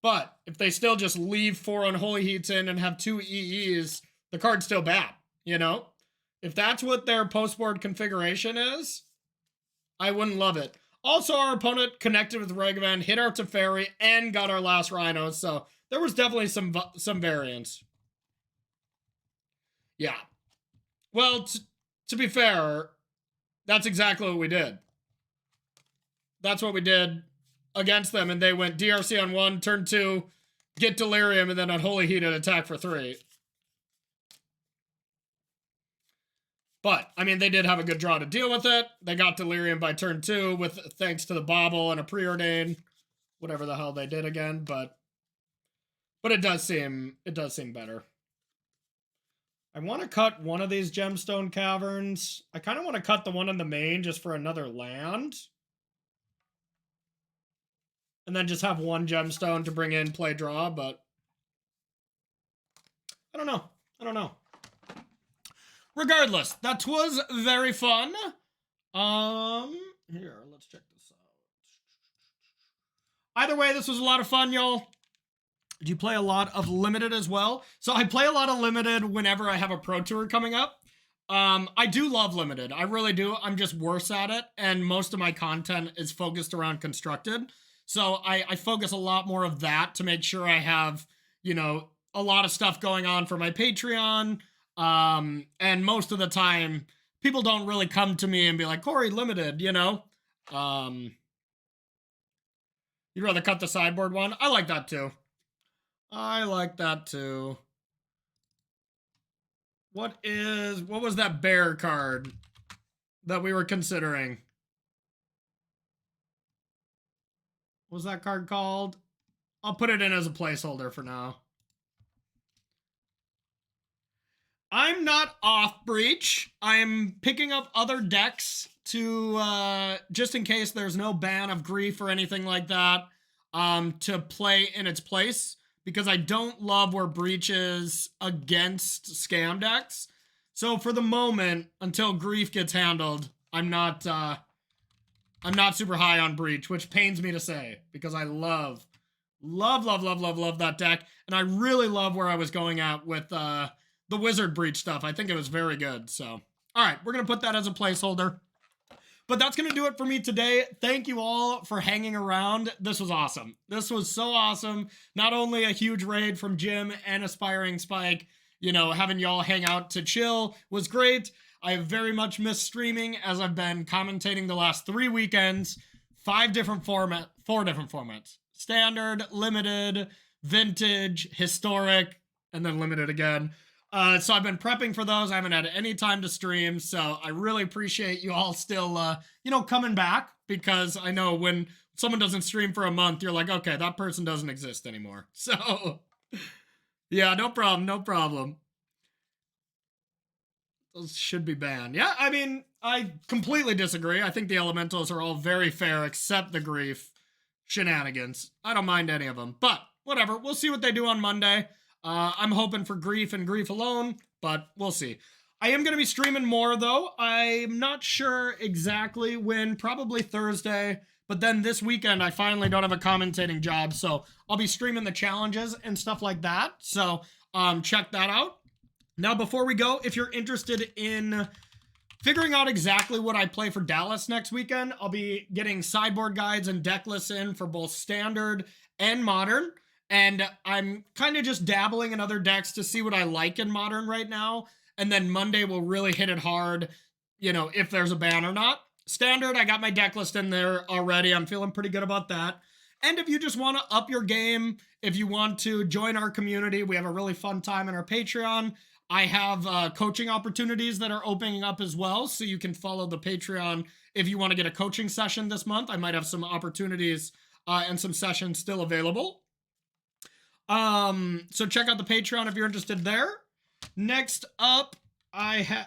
But if they still just leave 4 Unholy Heats in and have 2 EEs, the card's still bad, you know? If that's what their post-board configuration is, I wouldn't love it. Also, our opponent connected with Ragavan, hit our Teferi, and got our last Rhinos, so there was definitely some variance. Yeah. Well, to be fair, that's exactly what we did. That's what we did against them, and they went DRC on 1, turn 2, get Delirium, and then Unholy Heat and attack for 3. But, I mean, they did have a good draw to deal with it. They got Delirium by turn 2 with thanks to the Bauble and a Preordain. Whatever the hell they did again, but it does seem better. I want to cut one of these Gemstone Caverns. I kind of want to cut the one in the main just for another land. And then just have one Gemstone to bring in, play, draw, but I don't know. Regardless, that was very fun. Here, let's check this out. Either way, this was a lot of fun, y'all. Do you play a lot of Limited as well? So I play a lot of Limited whenever I have a Pro Tour coming up. I do love Limited. I really do. I'm just worse at it, and most of my content is focused around Constructed. So I focus a lot more of that to make sure I have, you know, a lot of stuff going on for my Patreon. And most of the time, people don't really come to me and be like, Corey, Limited, you know? You'd rather cut the sideboard one? I like that too. What was that bear card that we were considering? What was that card called? I'll put it in as a placeholder for now. I'm not off Breach. I'm picking up other decks to, just in case there's no ban of Grief or anything like that, to play in its place, because I don't love where Breach is against Scam decks. So for the moment, until Grief gets handled, I'm not super high on Breach, which pains me to say, because I love that deck, and I really love where I was going at with, the Wizard Breach stuff. I think it was very good. So, all right, we're going to put that as a placeholder. But that's going to do it for me today. Thank you all for hanging around. This was awesome. This was so awesome. Not only a huge raid from Jim and Aspiring Spike, you know, having y'all hang out to chill was great. I have very much missed streaming as I've been commentating the last 3 weekends. 4 different formats. Standard, Limited, Vintage, Historic, and then Limited again. So I've been prepping for those. I haven't had any time to stream, so I really appreciate you all still, you know, coming back, because I know when someone doesn't stream for a month, you're like, okay, that person doesn't exist anymore. So, yeah, no problem. Those should be banned. Yeah, I mean, I completely disagree. I think the Elementals are all very fair, except the Grief shenanigans. I don't mind any of them, but whatever. We'll see what they do on Monday. I'm hoping for Grief and Grief alone, but we'll see. I am going to be streaming more, though. I'm not sure exactly when, probably Thursday. But then this weekend, I finally don't have a commentating job. So I'll be streaming the challenges and stuff like that. So check that out. Now, before we go, if you're interested in figuring out exactly what I play for Dallas next weekend, I'll be getting sideboard guides and deck lists in for both standard and modern. And I'm kind of just dabbling in other decks to see what I like in modern right now. And then Monday we'll really hit it hard, you know, if there's a ban or not. Standard, I got my deck list in there already. I'm feeling pretty good about that. And if you just want to up your game, if you want to join our community, we have a really fun time in our Patreon. I have coaching opportunities that are opening up as well, so you can follow the Patreon if you want to get a coaching session this month. I might have some opportunities and some sessions still available. So check out the Patreon if you're interested there. Next up,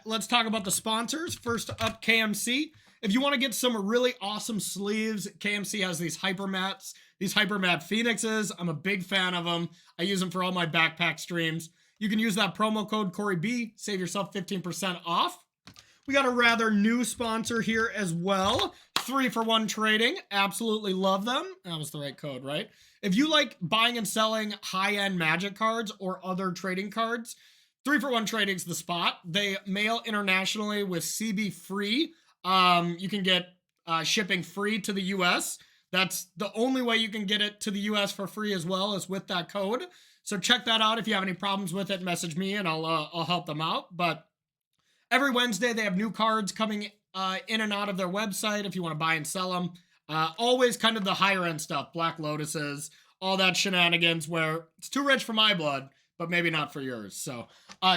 let's talk about the sponsors. First up, KMC. If you want to get some really awesome sleeves, KMC has these hyper mats, these hyper mat phoenixes. I'm a big fan of them. I use them for all my backpack streams. You can use that promo code CoreyB, save yourself 15% off. We got a rather new sponsor here as well. 3-for-1 Trading. Absolutely love them. That was the right code, right? If you like buying and selling high-end Magic cards or other trading cards, 3-for-1 Trading's the spot. They mail internationally with CB free. You can get shipping free to the US. That's the only way you can get it to the US for free as well, is with that code. So check that out. If you have any problems with it, message me and I'll help them out. But every Wednesday they have new cards coming in and out of their website if you want to buy and sell them. Always kind of the higher end stuff, Black Lotuses, all that shenanigans where it's too rich for my blood, but maybe not for yours. So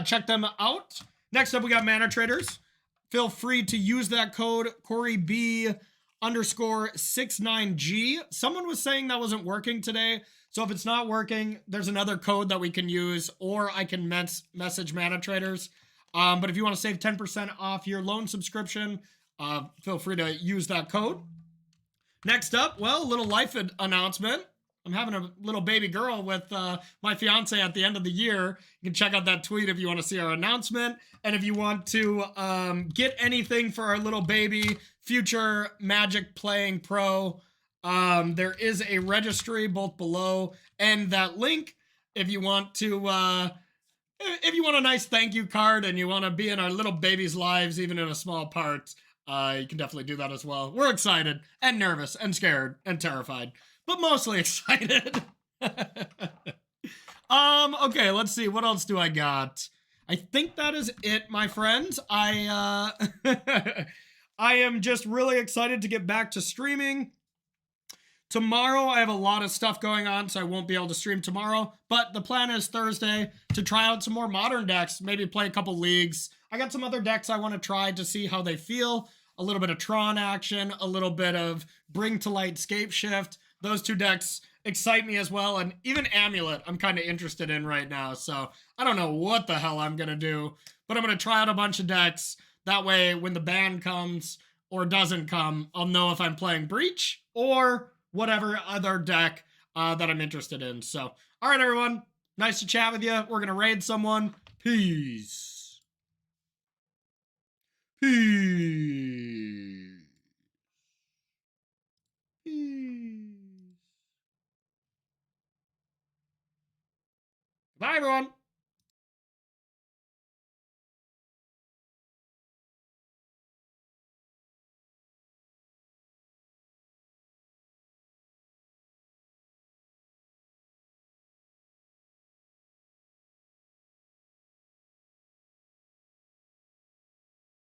check them out. Next up, we got Mana Traders. Feel free to use that code CoreyB_69G. Someone was saying that wasn't working today. So if it's not working, there's another code that we can use, or I can message Mana Traders. But if you want to save 10% off your loan subscription, feel free to use that code. Next up, well, a little life announcement. I'm having a little baby girl with my fiance at the end of the year. You can check out that tweet if you want to see our announcement. And if you want to get anything for our little baby, future Magic playing pro, there is a registry both below and that link. If you want to, if you want a nice thank you card and you want to be in our little baby's lives, even in a small part, you can definitely do that as well. We're excited and nervous and scared and terrified, but mostly excited. Okay, let's see. What else do I got? I think that is it, my friends. I am just really excited to get back to streaming. Tomorrow, I have a lot of stuff going on, so I won't be able to stream tomorrow. But the plan is Thursday to try out some more modern decks, maybe play a couple leagues. I got some other decks I want to try to see how they feel. A little bit of Tron action, a little bit of Bring to Light Scape Shift. Those two decks excite me as well. And even Amulet, I'm kind of interested in right now. So I don't know what the hell I'm going to do, but I'm going to try out a bunch of decks. That way, when the ban comes or doesn't come, I'll know if I'm playing Breach or whatever other deck that I'm interested in. So, all right, everyone. Nice to chat with you. We're going to raid someone. Peace. Peace. Peace. Bye, everyone.